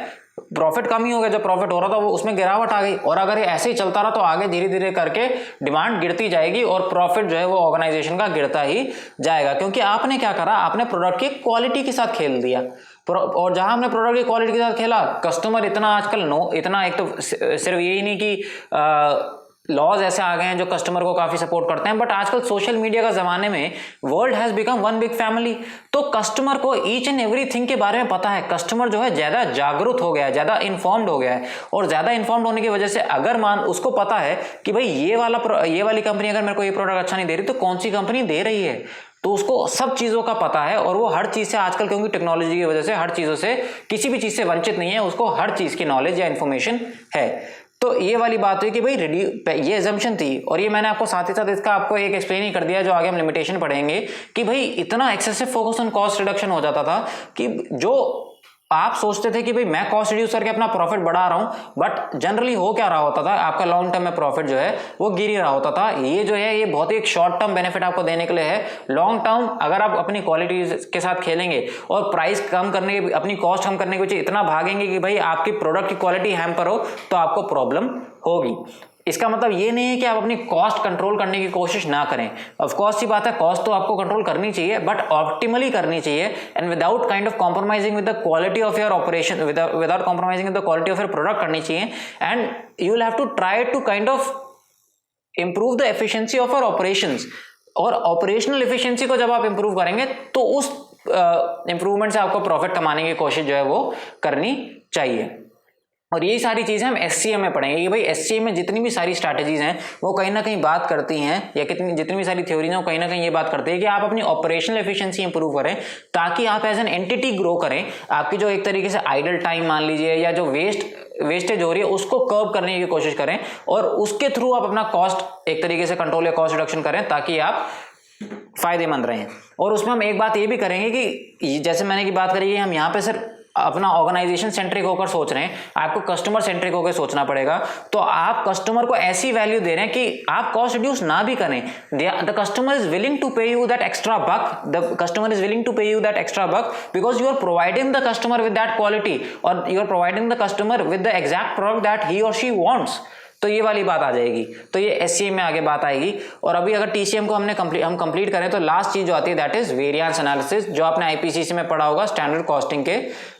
प्रॉफिट कम ही हो गया। जो प्रॉफिट हो रहा था वो उसमें गिरावट आ गई, और अगर ये ऐसे ही चलता रहा तो आगे धीरे धीरे करके डिमांड गिरती जाएगी और प्रॉफिट जो है वो ऑर्गेनाइजेशन का गिरता ही जाएगा। क्योंकि आपने क्या करा, आपने प्रोडक्ट की क्वालिटी के साथ खेल दिया, और जहां हमने प्रोडक्ट की क्वालिटी के साथ खेला, कस्टमर इतना आजकल इतना एक तो सिर्फ यही नहीं कि लॉज ऐसे आ गए हैं जो कस्टमर को काफी सपोर्ट करते हैं, बट आजकल सोशल मीडिया का जमाने में world has become one big family. तो कस्टमर को ईच एंड एवरीथिंग के बारे में पता है, कस्टमर जो है ज्यादा जागरूक हो गया है, ज्यादा इन्फॉर्म्ड हो गया है, और ज्यादा इन्फॉर्म्ड होने की वजह से अगर उसको पता है कि भाई ये वाली कंपनी अगर मेरे को ये प्रोडक्ट अच्छा नहीं दे रही तो कौन सी कंपनी दे रही है, तो उसको सब चीजों का पता है। और वो हर चीज से आजकल, क्योंकि टेक्नोलॉजी की वजह से हर चीजों से, किसी भी चीज से वंचित नहीं है, उसको हर चीज की नॉलेज या इंफॉर्मेशन है। तो ये वाली बात हुई कि भाई ये एजम्पशन थी, और ये मैंने आपको साथ ही साथ इसका आपको एक एक्सप्लेन ही कर दिया, जो आगे हम लिमिटेशन पढ़ेंगे, कि भाई इतना excessive focus on cost reduction हो जाता था कि जो आप सोचते थे कि भाई मैं कॉस्ट रिड्यूस करके अपना प्रॉफिट बढ़ा रहा हूं, बट जनरली हो क्या रहा होता था, आपका लॉन्ग टर्म में प्रॉफिट जो है वो गिर ही रहा होता था। ये जो है ये बहुत ही एक शॉर्ट टर्म बेनिफिट आपको देने के लिए है। लॉन्ग टर्म अगर आप अपनी क्वालिटी के साथ खेलेंगे और प्राइस कम करने के, अपनी कॉस्ट कम करने के पीछे इतना भागेंगे कि भाई आपकी प्रोडक्ट की क्वालिटी हैम्पर हो, तो आपको प्रॉब्लम होगी। इसका मतलब ये नहीं है कि आप अपनी कॉस्ट कंट्रोल करने की कोशिश ना करें। ऑफ कोर्स की बात है, कॉस्ट तो आपको कंट्रोल करनी चाहिए, बट ऑप्टिमली करनी चाहिए, and without kind of compromising with the quality of your operation, without compromising with the quality of your product करनी चाहिए। And you will have to try to kind of improve the efficiency of your operations. और operational efficiency को जब आप improve करेंगे तो उस improvement से आपको प्रॉफिट कमाने की कोशिश जो है वो करनी चाहिए। और यही सारी चीजें हम एससीएम में पढ़ेंगे कि भाई एससीएम में जितनी भी सारी स्ट्रैटेजीज हैं वो कहीं ना कहीं बात करती हैं, या जितनी भी सारी थ्योरीज हैं वो कहीं ना कहीं ये बात करती है कि आप अपनी ऑपरेशनल एफिशिएंसी इंप्रूव करें, ताकि आप एज एन एंटिटी ग्रो करें। आपकी जो एक तरीके से आइडल टाइम मान लीजिए, या जो वेस्टेज हो रही है उसको कर्व करने की कोशिश करें, और उसके थ्रू आप अपना कॉस्ट एक तरीके से कंट्रोल या कॉस्ट रिडक्शन करें, ताकि आप फायदेमंद रहें। और उसमें हम एक बात ये भी करेंगे कि जैसे मैंने की बात करी है, हम यहाँ पे सिर्फ अपना ऑर्गेनाइजेशन सेंट्रिक होकर सोच रहे हैं, आपको कस्टमर सेंट्रिक होकर सोचना पड़ेगा। तो आप कस्टमर को ऐसी वैल्यू दे रहे हैं कि आप कॉस्ट रिड्यूस ना भी करें, the customer is willing to pay you that extra buck, the customer is willing to pay you that extra buck, because you are providing the customer with that quality, और you are providing the customer with the exact product that he or she wants. तो ये वाली बात आ जाएगी, तो ये SCM में आगे बात आएगी। और अभी अगर टीसीएम को हम कंप्लीट करें तो लास्ट चीज जो आती है दैट इज वेरिएंस एनालिसिस, जो आपने आईपीसीसी में पढ़ा होगा स्टैंडर्ड कॉस्टिंग के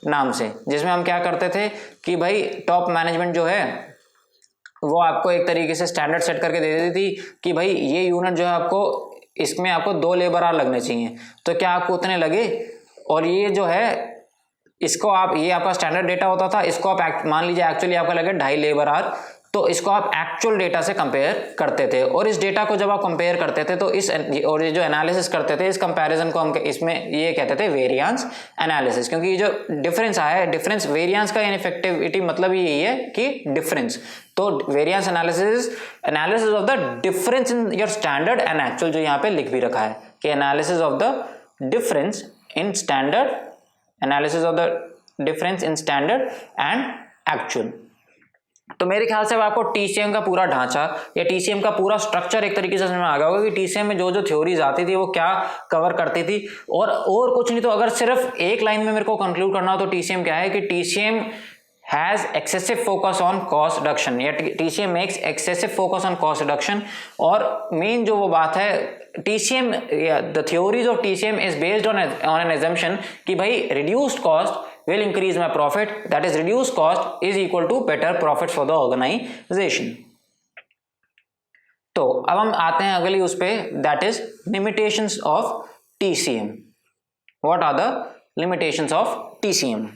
नाम से, जिसमें हम क्या करते थे कि भाई टॉप मैनेजमेंट जो है वो आपको एक तरीके से स्टैंडर्ड सेट करके दे देती थी कि भाई ये यूनिट जो है आपको, इसमें आपको 2 लेबर आवर लगने चाहिए, तो क्या आपको उतने लगे, और ये जो है इसको आप, ये आपका स्टैंडर्ड डेटा होता था, इसको आप मान लीजिए एक्चुअली आपका लगे 2.5 लेबर आवर, तो इसको आप एक्चुअल डेटा से कंपेयर करते थे। और इस डेटा को जब आप कंपेयर करते थे तो और ये जो एनालिसिस करते थे, इस कंपैरिजन को हम इसमें ये कहते थे वेरिएंस एनालिसिस। क्योंकि ये जो डिफरेंस आया है, डिफरेंस वेरिएंस का इनइफेक्टिविटी मतलब यही है कि डिफरेंस, तो variance analysis of the difference in your standard and actual, जो यहाँ पे लिख भी रखा है कि analysis of the difference in standard, analysis of the difference in standard and actual। तो मेरे ख्याल से अब आपको टीसीएम का पूरा ढांचा या टीसीएम का पूरा स्ट्रक्चर एक तरीके से समझ में आ गया होगा कि टीसीएम में जो जो थ्योरीज आती थी वो क्या कवर करती थी, और कुछ नहीं। तो अगर सिर्फ एक लाइन में मेरे को कंक्लूड करना हो तो टीसीएम क्या है कि TCM has excessive focus on cost reduction, या TCM makes excessive focus on cost reduction. और मेन जो वो बात है, TCM the theories of TCM is based on an assumption कि भाई reduced cost will increase my profit, that is reduced cost is equal to better profits for the organization। तो अब हम आते हैं अगली उस पे, that is limitations of TCM। what are the limitations of TCM?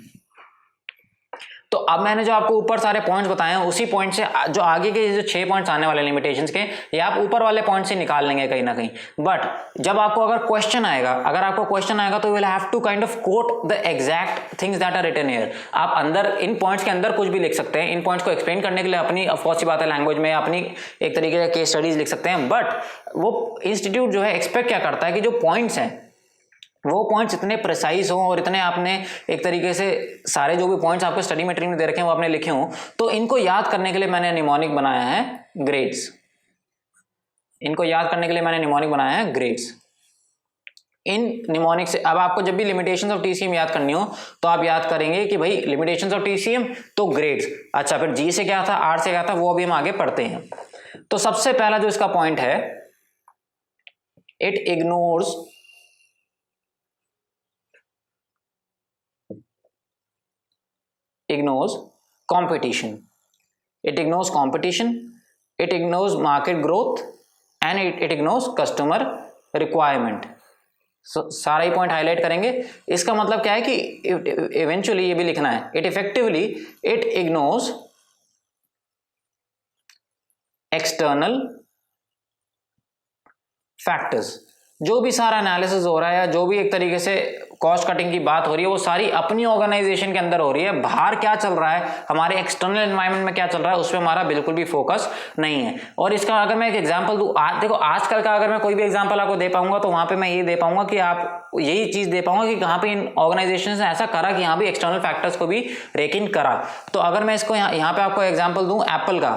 तो अब मैंने जो आपको ऊपर सारे पॉइंट्स बताए हैं उसी पॉइंट से जो आगे के जो 6 पॉइंट्स आने वाले लिमिटेशंस के, ये आप ऊपर वाले पॉइंट से निकाल लेंगे कहीं ना कहीं। बट जब आपको अगर क्वेश्चन आएगा, तो you will have to kind of quote the exact things that are written here. आप अंदर इन पॉइंट्स के अंदर कुछ भी लिख सकते हैं, इन पॉइंट्स को एक्सप्लेन करने के लिए अपनी ऑफकोर्स सी बात है लैंग्वेज में अपनी एक तरीके का केस स्टडीज लिख सकते हैं। बट वो इंस्टीट्यूट जो है एक्सपेक्ट क्या करता है कि जो पॉइंट्स हैं वो पॉइंट्स इतने प्रिसाइज हों और इतने आपने एक तरीके से सारे जो भी पॉइंट्स आपको स्टडी मटेरियल में दे रखे हैं वो आपने लिखे हों। तो इनको याद करने के लिए मैंने निमोनिक बनाया है ग्रेड्स। इनको याद करने के लिए मैंने निमोनिक बनाया है ग्रेड्स। इन निमोनिक से अब आपको जब भी लिमिटेशंस ऑफ टीसीएम याद करनी हो तो आप याद करेंगे कि भाई लिमिटेशंस ऑफ टीसीएम तो ग्रेड्स। अच्छा, फिर जी से क्या था, आर से क्या था, वो अभी हम आगे पढ़ते हैं। तो सबसे पहला जो इसका पॉइंट है, it ignores competition, it ignores competition, it ignores market growth and it ignores customer requirement। सारा ही पॉइंट हाईलाइट करेंगे। इसका मतलब क्या है कि इवेंचुअली ये भी लिखना है, it effectively it ignores external factors. जो भी सारा एनालिसिस हो रहा है या जो भी एक तरीके से कॉस्ट कटिंग की बात हो रही है वो सारी अपनी ऑर्गेनाइजेशन के अंदर हो रही है। बाहर क्या चल रहा है, हमारे एक्सटर्नल एनवायरनमेंट में क्या चल रहा है, उस पर हमारा बिल्कुल भी फोकस नहीं है। और इसका अगर मैं एक एग्जांपल दूं, देखो आजकल का अगर मैं कोई भी एग्जांपल आपको दे पाऊंगा तो वहां पे मैं ये दे पाऊंगा कि आप यही चीज दे पाऊंगा कि कहां पे इन ऑर्गेनाइजेशन ने ऐसा करा कि यहाँ भी एक्सटर्नल फैक्टर्स को भी रेक इन करा। तो अगर मैं इसको यहाँ पे आपको एग्जाम्पल दूं एप्पल का,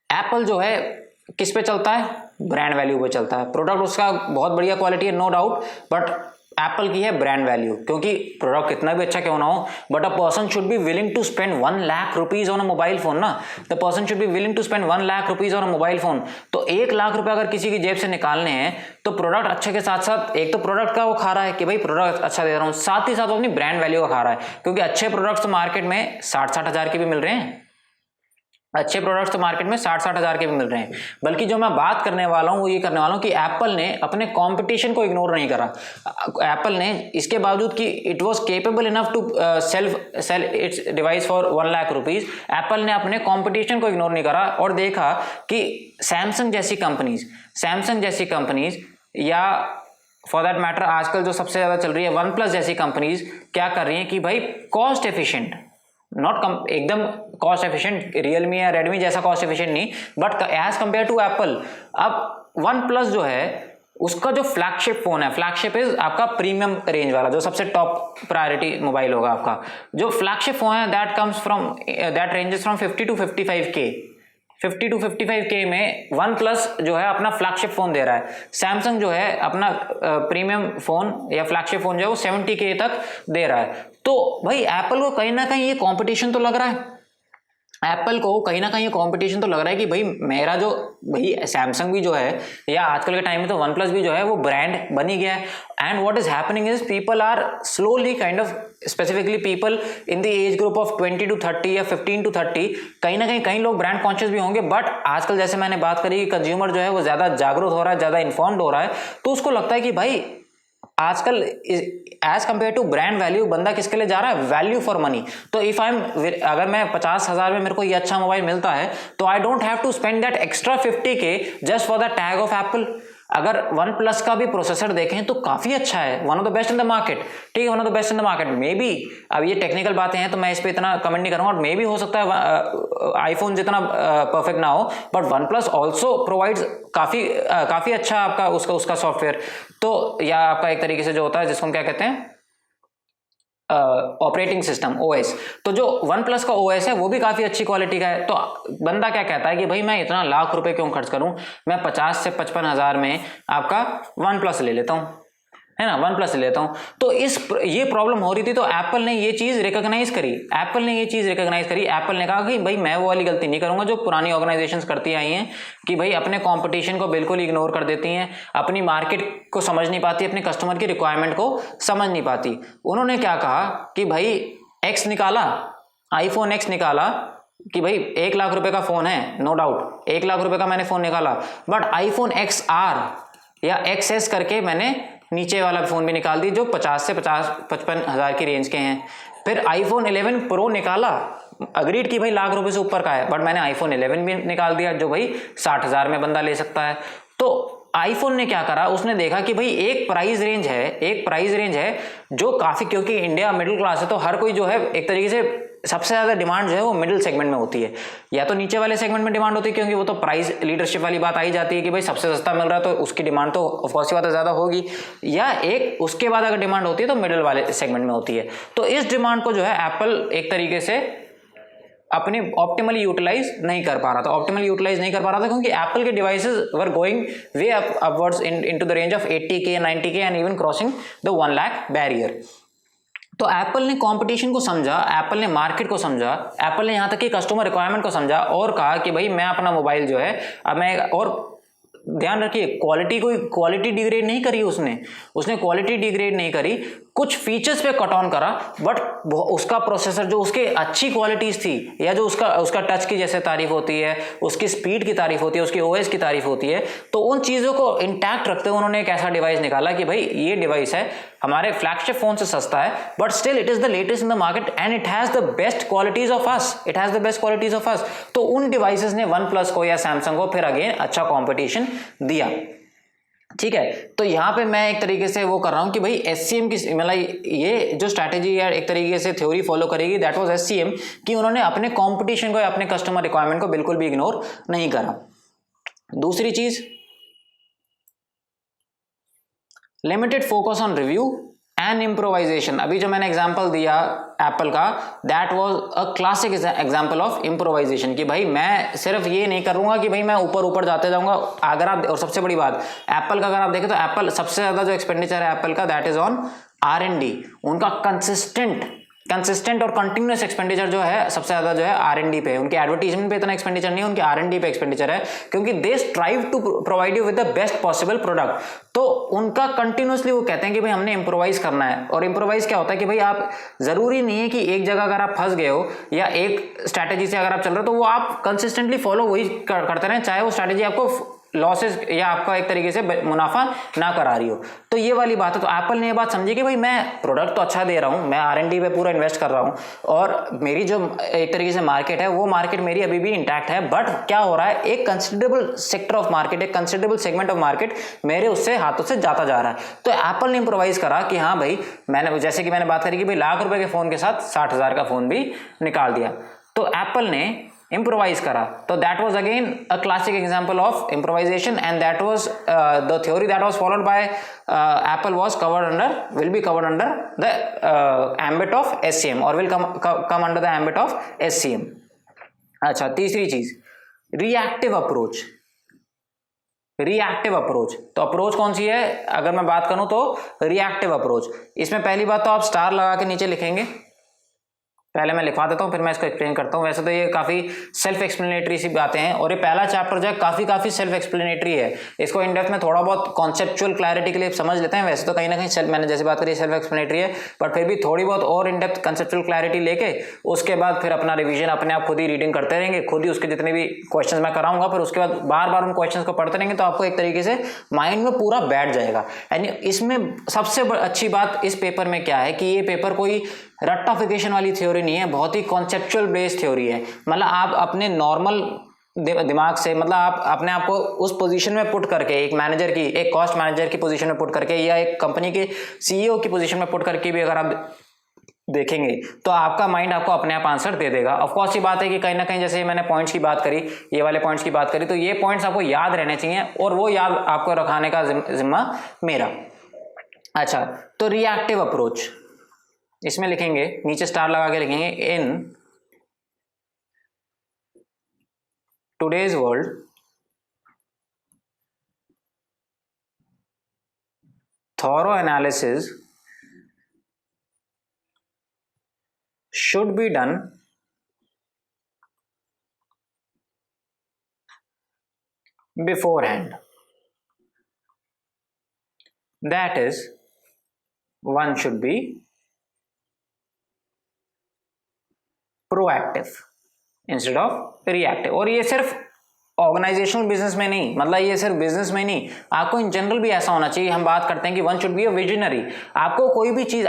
एप्पल जो है किस पे चलता है, ब्रांड वैल्यू पे चलता है। प्रोडक्ट उसका बहुत बढ़िया क्वालिटी है नो डाउट, बट एप्पल की है ब्रांड वैल्यू, क्योंकि प्रोडक्ट कितना भी अच्छा क्यों ना हो but a person should be willing to spend 1 lakh rupees on a mobile phone ना। The person should be willing to spend 1 lakh rupees on a mobile phone. तो 1 लाख रुपए अगर किसी की जेब से निकालने हैं तो प्रोडक्ट अच्छे के साथ साथ एक तो प्रोडक्ट का वो खा रहा है कि भाई प्रोडक्ट अच्छा दे रहा हूँ, साथ ही साथ वो अपनी ब्रांड वैल्यू का खा रहा है, क्योंकि अच्छे प्रोडक्ट्स तो मार्केट में 60-60 हजार के भी मिल रहे हैं। अच्छे प्रोडक्ट्स तो मार्केट में 60-60 हजार के भी मिल रहे हैं। बल्कि जो मैं बात करने वाला हूं वो ये करने वाला हूं कि एप्पल ने अपने कंपटीशन को इग्नोर नहीं करा। एप्पल ने इसके बावजूद कि it was capable enough to sell its device for 1 lakh rupees, Apple ने अपने कंपटीशन को इग्नोर नहीं करा और देखा कि सैमसंग जैसी कंपनीज या फॉर दैट मैटर आजकल जो सबसे ज्यादा चल रही है वन प्लस जैसी कंपनीज क्या कर रही हैं कि भाई कॉस्ट एफिशिएंट, नॉट एकदम कॉस्ट एफिशिएंट रियलमी या रेडमी जैसा कॉस्ट एफिशिएंट नहीं, but as compare to Apple. अब वन प्लस जो है उसका जो फ्लैगशिप फोन है, फ्लैगशिप इज आपका प्रीमियम रेंज वाला जो सबसे टॉप प्रायोरिटी मोबाइल होगा आपका, जो फ्लैगशिप फोन है that ranges from 50 to 55K। 50 to 55K में वन प्लस जो है अपना फ्लैगशिप फोन दे रहा है। सैमसंग जो है अपना प्रीमियम फोन या फ्लैगशिप फोन जो है वो 70K तक दे रहा है। तो भाई एप्पल को कहीं ना कहीं ये कंपटीशन तो लग रहा है, एप्पल को कहीं ना कहीं ये कंपटीशन तो लग रहा है कि भाई मेरा जो भाई सैमसंग भी जो है या आजकल के टाइम में तो वन प्लस भी जो है वो ब्रांड बनी गया है। And what is happening is people are slowly kind of specifically people in the age group of 20 to 30 या 15 to 30 कहीं ना कहीं लोग ब्रांड कॉन्शियस भी होंगे। बट आजकल जैसे मैंने बात करी कि कंज्यूमर जो है वो ज्यादा जागरूक हो रहा है, ज्यादा इन्फॉर्म्ड हो रहा है, तो उसको लगता है कि भाई आजकल as compare to brand value बंदा किसके लिए जा रहा है, वैल्यू फॉर मनी। तो इफ आई एम अगर मैं 50,000 में मेरे को ये अच्छा मोबाइल मिलता है तो I don't have to spend that extra 50K just for the tag of Apple. अगर वन प्लस का भी प्रोसेसर देखें तो काफी अच्छा है, one of the best in the market, ठीक है, one of the best in the market. Maybe अब ये टेक्निकल बातें हैं तो मैं इस पे इतना कमेंट नहीं करूंगा, और मे बी हो सकता है आईफोन जितना परफेक्ट ना हो, but one plus also provides काफी अच्छा आपका उसका सॉफ्टवेयर, तो या आपका एक तरीके से जो होता है जिसको हम क्या कहते हैं ऑपरेटिंग सिस्टम, ओएस। तो जो वन प्लस का ओएस है वो भी काफी अच्छी क्वालिटी का है। तो बंदा क्या कहता है कि भाई मैं इतना लाख रुपए क्यों खर्च करूं, मैं 50 से 55 हजार में आपका वन प्लस ले लेता हूं, है ना, वन प्लस ले लेता हूं। तो ये प्रॉब्लम हो रही थी, तो एप्पल ने ये चीज रिकॉग्नाइज करी, एप्पल ने कहा कि भाई मैं वो वाली गलती नहीं करूंगा जो पुरानी ऑर्गेनाइजेशंस करती आई हैं कि भाई अपने कंपटीशन को बिल्कुल इग्नोर कर देती हैं, अपनी मार्केट को समझ नहीं पाती, अपने कस्टमर की रिक्वायरमेंट को समझ नहीं पाती। उन्होंने क्या कहा कि भाई एक्स निकाला, आईफोन एक्स निकाला कि भाई 1 लाख रुपए का फोन है, नो डाउट 1 लाख रुपए का मैंने फोन निकाला, बट आईफोन एक्स आर या एक्सएस करके मैंने नीचे वाला फोन भी निकाल दी जो 50 से 55 हजार की रेंज के हैं। फिर आईफोन 11 प्रो निकाला, अग्रीड की भाई लाख रुपए से ऊपर का है, बट मैंने आईफोन 11 भी निकाल दिया जो भाई 60 हजार में बंदा ले सकता है। तो आईफोन ने क्या करा, उसने देखा कि भाई एक प्राइस रेंज है जो काफी, क्योंकि इंडिया मिडिल क्लास है तो हर कोई जो है एक तरीके से सबसे ज्यादा डिमांड जो है वो मिडिल सेगमेंट में होती है, या तो नीचे वाले सेगमेंट में डिमांड होती है, क्योंकि वो तो प्राइस लीडरशिप वाली बात आई जाती है कि भाई सबसे सस्ता मिल रहा है तो उसकी डिमांड तो ऑफ कोर्स बात ज्यादा होगी, या एक उसके बाद अगर डिमांड होती है तो मिडिल वाले सेगमेंट में होती है। तो इस डिमांड को जो है एप्पल एक तरीके से अपने ऑप्टिमली यूटिलाइज नहीं कर पा रहा था, क्योंकि एप्पल के devices were going way upwards into the range of 80K 90K and even crossing the 1 lakh barrier. तो एप्पल ने कंपटीशन को समझा, एप्पल ने मार्केट को समझा, एप्पल ने यहाँ तक कि कस्टमर रिक्वायरमेंट को समझा और कहा कि भाई मैं अपना मोबाइल जो है अब मैं, और ध्यान रखिए क्वालिटी डिग्रेड नहीं करी उसने क्वालिटी डिग्रेड नहीं करी, कुछ फीचर्स पे कट ऑन करा, बट उसका प्रोसेसर जो उसके अच्छी क्वालिटीज थी, या जो उसका टच की जैसे तारीफ होती है, उसकी स्पीड की तारीफ होती है, उसकी ओएस की तारीफ होती है, तो उन चीजों को इंटैक्ट रखते हुए उन्होंने एक ऐसा डिवाइस निकाला कि भाई ये डिवाइस है हमारे फ्लैगशिप फोन से सस्ता है, but still it is the latest in the market and it has the best qualities of us. तो उन डिवाइसेस ने वन प्लस को या सैमसंग को फिर अगेन अच्छा कॉम्पिटिशन दिया, ठीक है। तो यहाँ पे मैं एक तरीके से वो कर रहा हूँ कि भाई SCM की मतलब ये जो स्ट्रैटेजी या एक तरीके से थ्योरी फॉलो करेगी, दैट वाज SCM, कि उन्होंने अपने कंपटीशन को या अपने कस्टमर रिक्वायरमेंट को बिल्कुल भी इग्नोर नहीं करा। दूसरी चीज, limited focus on review and improvisation. अभी जो मैंने एग्जांपल दिया एप्पल का, that was a classic example of improvisation, कि भाई मैं सिर्फ ये नहीं करूंगा कि भाई मैं ऊपर जाते जाऊंगा। अगर आप, और सबसे बड़ी बात एप्पल का अगर आप देखें तो एप्पल सबसे ज्यादा जो एक्सपेंडिचर है एप्पल का, दैट इज ऑन R&D। उनका कंसिस्टेंट और कंटिन्यूअस एक्सपेंडिचर जो है सबसे ज्यादा जो है R&D पे। उनके एडवर्टीजमेंट पे इतना एक्सपेंडिचर नहीं है, उनके R&D पे एक्सपेंडिचर है, क्योंकि they strive to provide you with the best possible product. तो उनका कंटिन्यूअसली वो कहते हैं कि भाई हमने इंप्रोवाइज करना है। और इंप्रोवाइज क्या होता है कि भाई आप, जरूरी नहीं है कि एक जगह अगर आप फंस गए हो या एक स्ट्रैटेजी से अगर आप चल रहे हो तो वो आप कंसिस्टेंटली फॉलो वही करते रहें, चाहे वो स्ट्रैटेजी आपको लॉसेस या आपका एक तरीके से मुनाफा ना करा रही हो। तो ये वाली बात है। तो एप्पल ने ये बात समझी कि भाई मैं प्रोडक्ट तो अच्छा दे रहा हूं, मैं R&D पे पूरा इन्वेस्ट कर रहा हूं, और मेरी जो एक तरीके से मार्केट है वो मार्केट मेरी अभी भी इंटैक्ट है, बट क्या हो रहा है, एक कंसिडरेबल सेक्टर ऑफ मार्केट, एक कंसिडरेबल सेगमेंट ऑफ मार्केट मेरे उससे हाथों से जाता जा रहा है। तो एप्पल ने इंप्रोवाइज करा कि हाँ भाई, मैंने जैसे कि मैंने बात करी कि भाई लाख रुपए के फोन के साथ 60 हजार का फोन भी निकाल दिया। तो एप्पल ने improvise करा। तो that was again a classic example of improvisation, and that was the theory that was followed by Apple will be covered under the ambit of SCM, or will come under the ambit of SCM। अच्छा, तीसरी चीज, reactive approach. तो approach कौन सी है, अगर मैं बात करूं तो रिएक्टिव अप्रोच। इसमें पहली बात तो आप स्टार लगा के नीचे लिखेंगे, पहले मैं लिखवा देता हूं फिर मैं इसको एक्सप्लेन करता हूं। वैसे तो ये काफी सेल्फ एक्सप्लेनेटरी सी बातें हैं, और ये पहला चैप्टर जो है काफी सेल्फ एक्सप्लेनेटरी है। इसको इन डेप्थ में थोड़ा बहुत कॉन्सेप्चुअल क्लैरिटी के लिए समझ लेते हैं। वैसे तो कहीं ना कहीं मैंने जैसे बात करी सेल्फ एक्सप्लेनेटरी है, बट फिर भी थोड़ी बहुत और इन डेप्थ कॉन्सेप्चुअल क्लैरिटी लेके उसके बाद फिर अपना रिविजन अपने आप खुद ही रीडिंग करते रहेंगे, खुद ही उसके जितने भी क्वेश्चन मैं कराऊंगा, फिर उसके बाद बार बार उन क्वेश्चन को पढ़ते रहेंगे, तो आपको एक तरीके से माइंड में पूरा बैठ जाएगा। एंड इसमें सबसे अच्छी बात इस पेपर में क्या है कि ये पेपर कोई रट्टाफिकेशन वाली थ्योरी नहीं है, बहुत ही कॉन्सेप्चुअल बेस्ड थ्योरी है। मतलब आप अपने नॉर्मल दिमाग से, मतलब आप अपने आप को उस पोजीशन में पुट करके, एक मैनेजर की, एक कॉस्ट मैनेजर की पोजीशन में पुट करके, या एक कंपनी के सीईओ की पोजीशन में पुट करके भी अगर आप देखेंगे तो आपका माइंड आपको अपने आप आंसर दे देगा। ऑफ कोर्स ये बात है कि कहीं ना कहीं, जैसे मैंने पॉइंट्स की बात करी, ये वाले पॉइंट्स की बात करी, तो ये पॉइंट्स आपको याद रहने चाहिए और वो याद आपको रखाने का जिम्मा मेरा। अच्छा, तो रिएक्टिव अप्रोच, इसमें लिखेंगे, नीचे स्टार लगा के लिखेंगे, इन today's world thorough analysis should be done beforehand. That is, one should be proactive instead of reactive. और ये सिर्फ ऑर्गेनाइजेशनल बिजनेस में नहीं, मतलब ये सिर्फ बिजनेस में नहीं, आपको इन जनरल भी ऐसा होना चाहिए। हम बात करते हैं कि one should be a visionary. आपको कोई भी चीज,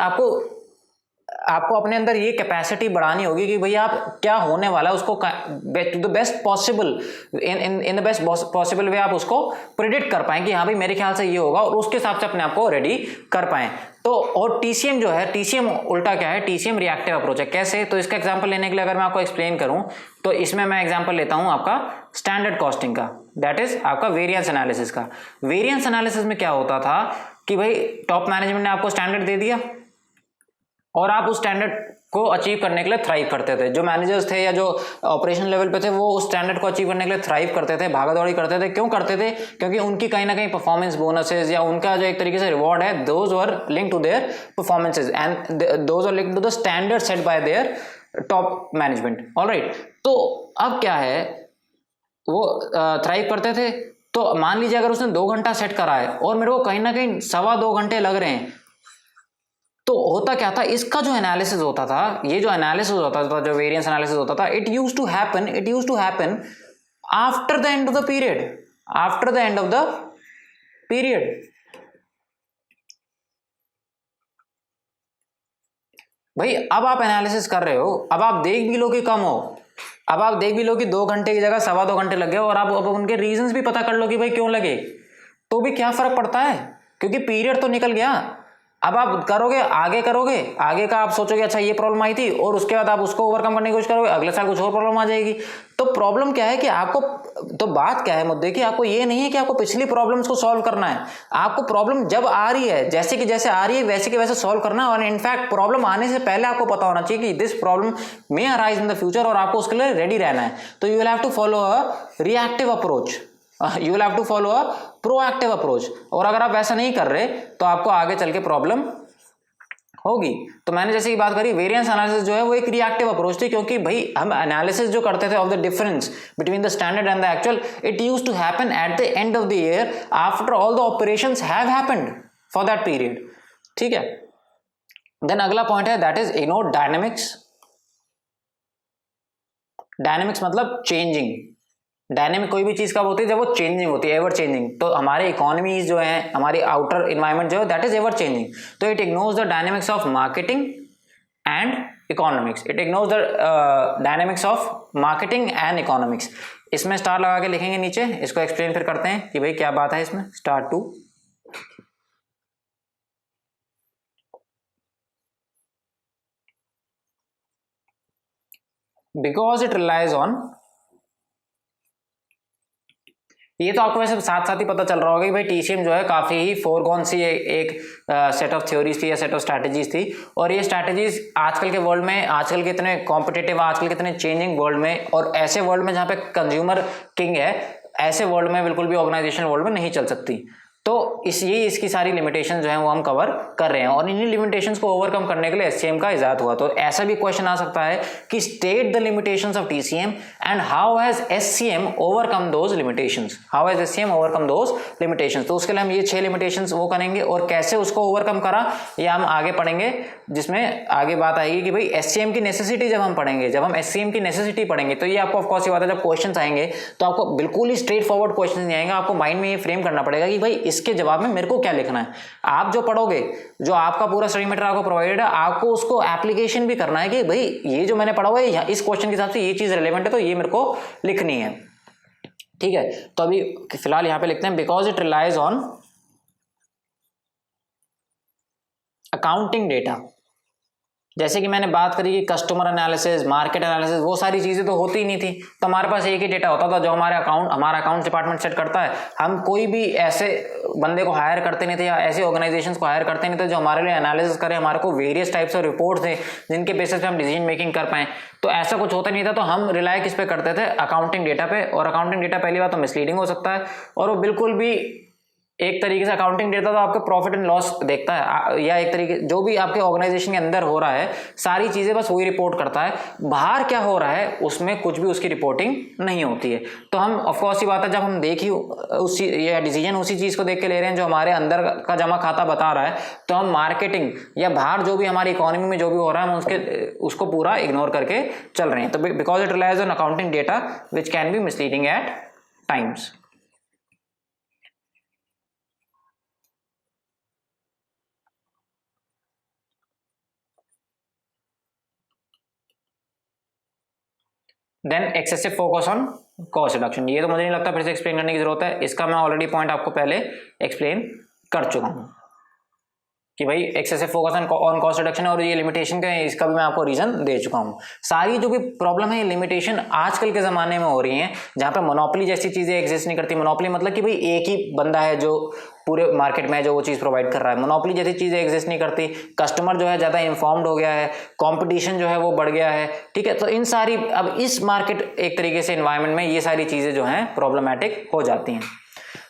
आपको अपने अंदर ये कैपेसिटी बढ़ानी होगी कि भैया आप क्या होने वाला है उसको to the best possible, in the best possible way आप उसको प्रिडिक्ट कर पाएं कि हाँ भाई मेरे ख्याल से ये होगा, और उसके हिसाब से अपने आप को रेडी कर पाएं। तो और टीसीएम जो है, टीसीएम उल्टा क्या है, टीसीएम रिएक्टिव अप्रोच है। कैसे? तो इसका एग्जांपल लेने के लिए अगर मैं आपको एक्सप्लेन करूं तो इसमें मैं एग्जांपल लेता हूं आपका स्टैंडर्ड कॉस्टिंग का, दैट इज आपका वेरिएंस एनालिसिस का। वेरिएंस एनालिसिस में क्या होता था कि भाई टॉप मैनेजमेंट ने आपको स्टैंडर्ड दे दिया और आप उस स्टैंडर्ड को अचीव करने के लिए थ्राइव करते थे। जो मैनेजर्स थे या जो ऑपरेशन लेवल पे थे वो उस स्टैंडर्ड को अचीव करने के लिए थ्राइव करते थे, भागादौड़ी करते थे। क्यों करते थे? क्योंकि उनकी कहीं ना कहीं परफॉर्मेंस बोनसेस या उनका जो एक तरीके से रिवॉर्ड है, those were link to their performances and those are link to the standard set by their top management. Alright, तो अब क्या है, वो थ्राइव करते थे। तो मान लीजिए अगर उसने 2 घंटा सेट करा है और मेरे को कहीं ना कहीं 2.25 घंटे लग रहे हैं, तो होता क्या था, इसका जो एनालिसिस होता था, ये जो एनालिसिस होता था, जो वेरिएंस एनालिसिस होता था, it used to happen after the end of the period, भाई अब आप एनालिसिस कर रहे हो, अब आप देख भी लो कि कम हो, अब आप देख भी लो कि 2 घंटे की जगह 2.25 घंटे लग गए, और आप अब उनके रीजंस भी पता कर लो कि भाई क्यों लगे, तो भी क्या फर्क पड़ता है, क्योंकि पीरियड तो निकल गया। अब आप करोगे, आगे का आप सोचोगे अच्छा ये प्रॉब्लम आई थी, और उसके बाद आप उसको ओवरकम करने की कोशिश करोगे, अगले साल कुछ और प्रॉब्लम आ जाएगी। तो प्रॉब्लम क्या है कि आपको, तो बात क्या है मुद्दे की, आपको ये नहीं है कि आपको पिछली प्रॉब्लम्स को सॉल्व करना है, आपको प्रॉब्लम जब आ रही है, जैसे कि जैसे आ रही है वैसे के वैसे सॉल्व करना है। और इनफैक्ट प्रॉब्लम आने से पहले आपको पता होना चाहिए कि this problem may arise in the future, और आपको उसके लिए रेडी रहना है। तो you will have to follow a reactive approach, you will have to follow a proactive approach. और अगर आप वैसा नहीं कर रहे तो आपको आगे चल के प्रॉब्लम होगी। तो मैंने जैसे की बात करी, वेरिएंस एनालिसिस जो है वो एक रिएक्टिव अप्रोच थी, क्योंकि भाई हम एनालिसिस जो करते थे of the difference between the standard and the actual, it used to happen at the end of the year after all the operations have happened for that period. ठीक है, then अगला पॉइंट है that is ignore dynamics. Dynamics मतलब changing. Dynamic कोई भी चीज कब होती है, जब वो चेंजिंग होती है, एवर चेंजिंग। तो हमारे इकोनॉमीज जो है, हमारी आउटर इन्वायरमेंट जो है, दैट इज एवर चेंजिंग। तो it ignores the dynamics of marketing and economics, it ignores the dynamics of marketing and economics. इसमें स्टार लगा के लिखेंगे नीचे, इसको एक्सप्लेन फिर करते हैं कि भाई क्या बात है इसमें। Star 2, because it relies on, ये तो आपको वैसे साथ साथ ही पता चल रहा होगा कि भाई टीसीएम जो है काफी ही फोरगॉन सी एक सेट ऑफ थ्योरीज थी या सेट ऑफ स्ट्रैटेजीज थी। और ये स्ट्रैटेजीज आजकल के वर्ल्ड में, आजकल के इतने कॉम्पिटिटिव, आजकल के इतने चेंजिंग वर्ल्ड में, और ऐसे वर्ल्ड में जहाँ पे कंज्यूमर किंग है, ऐसे वर्ल्ड में बिल्कुल भी ऑर्गेनाइजेशनल वर्ल्ड में नहीं चल सकती। तो इसकी सारी लिमिटेशन जो है वो हम कवर कर रहे हैं, और इन्हीं लिमिटेशंस को ओवरकम करने के लिए एससीएम का इजाद हुआ। तो ऐसा भी क्वेश्चन आ सकता है कि state the limitations of TCM and how has SCM overcome those limitations, how has SCM overcome those limitations. तो उसके लिए हम ये 6 लिमिटेशंस वो करेंगे, और कैसे उसको ओवरकम करा ये हम आगे पढ़ेंगे, जिसमें आगे बात आएगी कि भाई एससीएम की नेसेसिटी जब हम पढ़ेंगे, जब हम एससीएम की नेसेसिटी पढ़ेंगे, तो ये आपको ऑफकोर्स ये बात है, जब क्वेश्चन आएंगे तो आपको बिल्कुल ही स्ट्रेट फॉरवर्ड क्वेश्चन नहीं आएगा, आपको माइंड में ये फ्रेम करना पड़ेगा कि भाई इसके जवाब में मेरे को क्या लिखना है। आप जो पढ़ोगे, जो आपका पूरा स्टडी मटेरियल आपको प्रोवाइडेड है, आपको उसको एप्लीकेशन भी करना है कि भाई ये जो मैंने पढ़ा हुआ है इस क्वेश्चन के हिसाब से ये चीज रिलेवेंट है, तो ये मेरे को लिखनी है। ठीक है, तो अभी फिलहाल यहां पे लिखते हैं because it relies on accounting data. जैसे कि मैंने बात करी कि कस्टमर एनालिसिस, मार्केट एनालिसिस, वो सारी चीजें तो होती ही नहीं थी, तो हमारे पास एक ही डेटा होता था जो हमारा अकाउंट डिपार्टमेंट सेट करता है। हम कोई भी ऐसे बंदे को हायर करते नहीं थे या ऐसे ऑर्गेनाइजेशंस को हायर करते नहीं थे जो हमारे लिए एनालिसिस करे, हमारे को वेरियस टाइप्स ऑफ रिपोर्ट थे जिनके बेसिस पे हम डिसीजन मेकिंग कर पाए। तो ऐसा कुछ होता नहीं था, तो हम रिलाय किस पे करते थे, अकाउंटिंग डेटा पे। और अकाउंटिंग डेटा पहली बात तो मिसलीडिंग हो सकता है, और वो बिल्कुल भी एक तरीके से अकाउंटिंग डेटा तो आपके प्रॉफिट एंड लॉस देखता है, या एक तरीके जो भी आपके ऑर्गेनाइजेशन के अंदर हो रहा है सारी चीजें बस वही रिपोर्ट करता है, बाहर क्या हो रहा है उसमें कुछ भी उसकी रिपोर्टिंग नहीं होती है। तो हम ऑफकोर्स ही बात है, जब हम देखी उस या डिसीजन उसी चीज को देख के ले रहे हैं जो हमारे अंदर का जमा खाता बता रहा है, तो हम मार्केटिंग या बाहर जो भी हमारी इकोनॉमी में जो भी हो रहा है हम उसको पूरा इग्नोर करके चल रहे हैं। तो because it relies on accounting data which can be misleading at times. Then excessive focus on cost reduction, ये तो मुझे नहीं लगता फिर से एक्सप्लेन करने की जरूरत है, इसका मैं ऑलरेडी पॉइंट आपको पहले एक्सप्लेन कर चुका हूं कि भाई excessive focus on cost reduction, और ये लिमिटेशन का इसका भी मैं आपको रीजन दे चुका हूं। सारी जो भी प्रॉब्लम है ये लिमिटेशन आजकल के जमाने में हो रही है, जहां पे मोनोपोली जैसी चीजें एग्जिस्ट नहीं करती। मोनोपोली मतलब कि भाई एक ही बंदा है जो पूरे मार्केट में जो वो चीज प्रोवाइड कर रहा है, मोनोपोली जैसी चीजें एग्जिस्ट नहीं करती। कस्टमर जो है ज्यादा इन्फॉर्म्ड हो गया है, कंपटीशन जो है वो बढ़ गया है, ठीक है। तो इन सारी अब इस मार्केट एक तरीके से एनवायरनमेंट में ये सारी चीजें जो हैं प्रॉब्लमेटिक हो जाती हैं।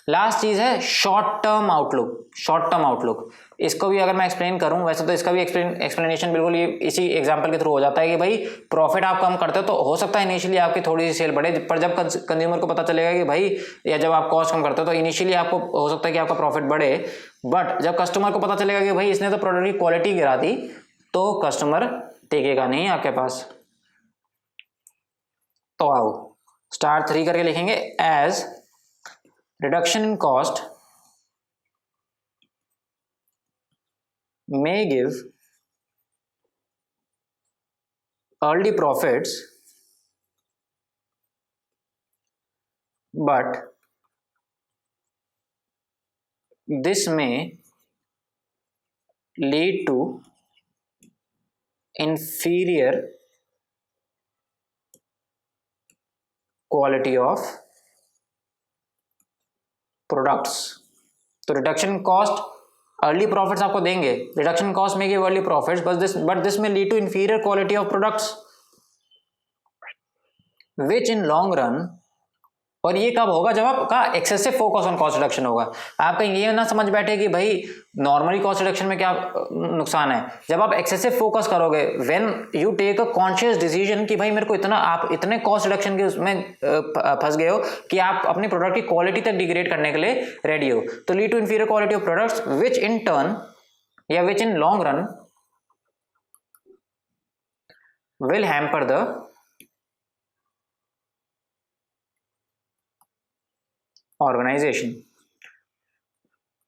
लास्ट चीज है short term outlook. Short term outlook इसको भी अगर मैं एक्सप्लेन करूं, वैसे तो इसका भी एक्सप्लेनेशन बिल्कुल ये इसी एग्जांपल के थ्रू हो जाता है कि भाई प्रॉफिट आप कम करते हो तो हो सकता है इनिशियली आपकी थोड़ी सी सेल बढ़े, पर जब कंज्यूमर को पता चलेगा कि भाई, या जब आप कॉस्ट कम करते हो तो इनिशियली आपको हो सकता है कि आपका प्रॉफिट बढ़े, बट जब कस्टमर को पता चलेगा कि भाई इसने तो प्रोडक्ट की क्वालिटी गिरा दी, तो कस्टमर टिकेगा नहीं आपके पास। तो आओ स्टार 3 करके लिखेंगे, as reduction in cost may give early profits, but this may lead to inferior quality of products. तो रिडक्शन कॉस्ट अर्ली प्रॉफिट्स आपको देंगे, reduction cost may give early profits, but this may lead to inferior quality of products which in long run. और ये कब होगा, जब आपका excessive focus on cost reduction होगा। आप कहीं ये ना समझ बैठे कि भाई नॉर्मली कॉस्ट रिडक्शन में क्या नुकसान है। जब आप एक्सेसिव फोकस करोगे, when you take a conscious decision कि भाई मेरे को इतना, आप इतने कॉस्ट रिडक्शन के उसमें फंस गए हो कि आप अपनी प्रोडक्ट की क्वालिटी तक डिग्रेड करने के लिए रेडी हो, तो lead to inferior quality of products which in turn या which in long run will hamper the organization.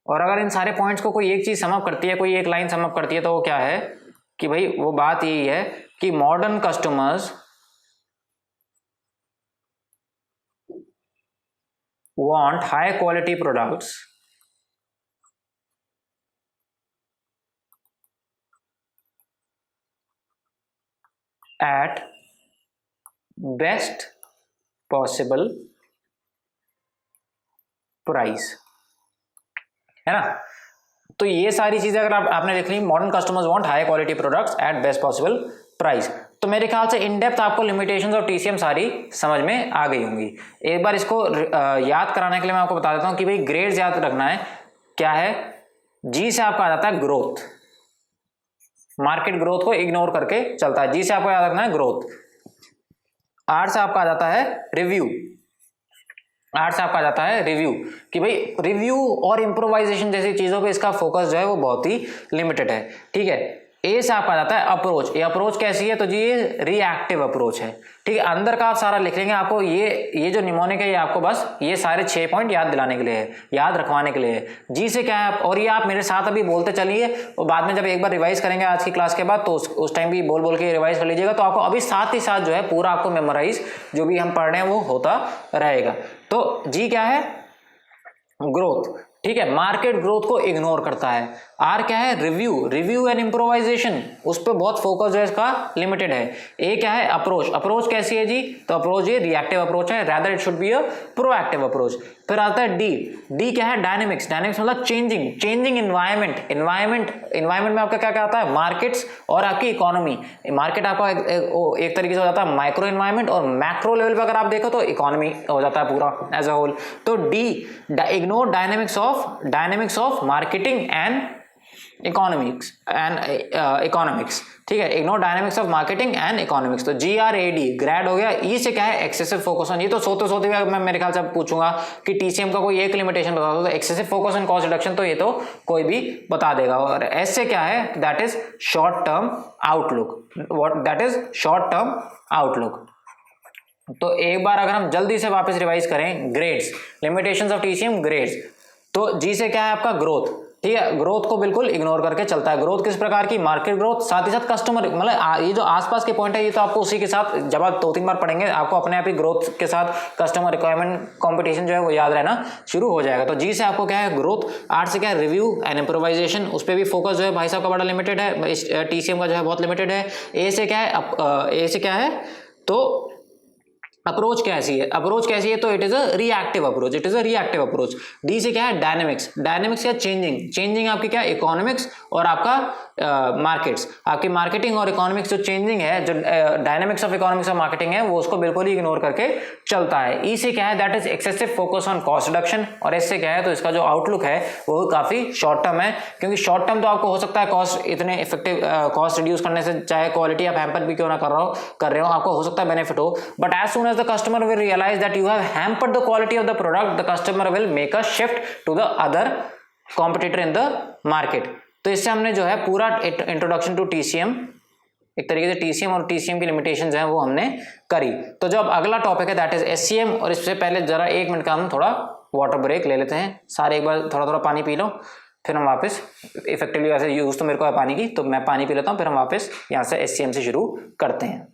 और अगर इन सारे पॉइंट्स को कोई एक चीज समअप करती है, कोई एक लाइन समअप करती है, तो वो क्या है कि भाई वो बात यही है कि modern customers want high quality products at best possible price, है ना। तो ये सारी चीजें अगर आपने लिख ली, modern customers want high quality products at best possible price, तो मेरे ख्याल से इन डेप्थ आपको लिमिटेशंस और टीसीएम सारी समझ में आ गई होंगी। एक बार इसको याद कराने के लिए मैं आपको बता देता हूं कि भाई ग्रेड्स याद रखना है। क्या है, जी से आपका आ जाता है ग्रोथ, मार्केट ग्रोथ को इग्नोर करके चलता है, जी से आपको याद रखना है ग्रोथ। आर से आपका आ जाता है रिव्यू, आर से आपका जाता है रिव्यू, कि भाई रिव्यू और इंप्रोवाइजेशन जैसी चीजों पे इसका फोकस जो है वो बहुत ही लिमिटेड है, ठीक है। ए से आपका जाता है अप्रोच। ये अप्रोच कैसी है, तो जी ये रिएक्टिव अप्रोच है, ठीक है। अंदर का आप सारा लिख लेंगे, आपको ये जो निमोनिक है ये आपको बस ये सारे 6 पॉइंट याद दिलाने के लिए है, याद रखवाने के लिए है। जी से क्या है, और ये आप मेरे साथ अभी बोलते चलिए और बाद में जब एक बार रिवाइज करेंगे आज की क्लास के बाद तो उस टाइम भी बोल के रिवाइज कर लीजिएगा, तो आपको अभी साथ ही साथ जो है पूरा आपको मेमोराइज जो भी हम पढ़ रहे हैं वो होता रहेगा। तो जी क्या है, ग्रोथ, ठीक है, मार्केट ग्रोथ को इग्नोर करता है। आर क्या है, रिव्यू एंड इम्प्रोवाइजेशन, उस पर बहुत फोकस जो है इसका लिमिटेड है। ए क्या है, अप्रोच कैसी है जी, तो अप्रोच ये रिएक्टिव अप्रोच है, rather it should be a proactive approach. फिर आता है डी क्या है, डायनेमिक्स मतलब चेंजिंग इन्वायरमेंट में आपका क्या क्या आता है, मार्केट्स और आपकी इकोनॉमी। मार्केट आपका एक तरीके से हो जाता है माइक्रो इन्वायरमेंट, और मैक्रो लेवल पे अगर आप देखो तो इकोनॉमी हो जाता है पूरा एज अ होल। तो D ignore dynamics of marketing and economics, ठीक है, ignore dynamics of marketing and economics. तो GRAD ग्रैड हो गया। ई से क्या है, एक्सेसिव फोकस ऑन, ये तो सोते मैं मेरे ख्याल से पूछूंगा कि TCM का कोई एक लिमिटेशन बता दो, तो excessive focus on cost reduction तो ये तो कोई भी बता देगा। और एस से क्या है, that is short term outlook. तो एक बार अगर हम जल्दी से वापस रिवाइज करें, grades, limitations of TCM grades. तो जी से क्या है आपका ग्रोथ, ठीक है, ग्रोथ को बिल्कुल इग्नोर करके चलता है। ग्रोथ किस प्रकार की, मार्केट ग्रोथ, साथ ही साथ कस्टमर, मतलब ये जो आसपास के पॉइंट है ये तो आपको उसी के साथ जब आप 2-3 बार पढ़ेंगे आपको अपने आप ही ग्रोथ के साथ कस्टमर रिक्वायरमेंट कंपटीशन जो है वो याद रहना शुरू हो जाएगा। तो जी से आपको क्या है, ग्रोथ। आर से क्या है, रिव्यू एंड इम्प्रोवाइजेशन, उस पर भी फोकस जो है भाई साहब का बड़ा लिमिटेड है, TCM का जो है बहुत लिमिटेड है। ए से क्या है, तो अप्रोच कैसी है, तो it is a reactive approach. D से क्या है, डायनेमिक्स या चेंजिंग आपकी क्या है, इकोनॉमिक्स और आपका मार्केट्स, आपकी मार्केटिंग और इकोनॉमिक्स जो चेंजिंग है, जो डायनेमिक्स ऑफ इकोनॉमिक्स और मार्केटिंग है वो उसको बिल्कुल ही इग्नोर करके चलता है। ई से क्या है, that is excessive focus on cost reduction. और एस से क्या है, तो इसका जो आउटलुक है वो काफी शॉर्ट टर्म है, क्योंकि शॉर्ट टर्म तो आपको हो सकता है कॉस्ट इतने इफेक्टिव कॉस्ट रिड्यूस करने से, चाहे क्वालिटी आप हैम्पर भी क्यों ना कर रहे हो आपको हो सकता है बेनिफिट हो, but as soon the customer will realize that you have hampered the quality of the product, the customer will make a shift to the other competitor in the market। तो इससे हमने जो है पूरा इंट्रोडक्शन टू TCM, एक तरीके से TCM और TCM की लिमिटेशंस हैं वो हमने करी। तो जो अब अगला टॉपिक है दैट इज SCM, और इससे पहले जरा 1 मिनट का हम थोड़ा वाटर ब्रेक ले लेते हैं। सारे एक बार थोड़ा पानी पी लो, फिर हम वापस इफेक्टिवली, वैसे यूज तो मेरे को है पानी की, तो मैं पानी पी लेता हूँ, फिर हम वापस यहाँ से SCM से शुरू करते हैं।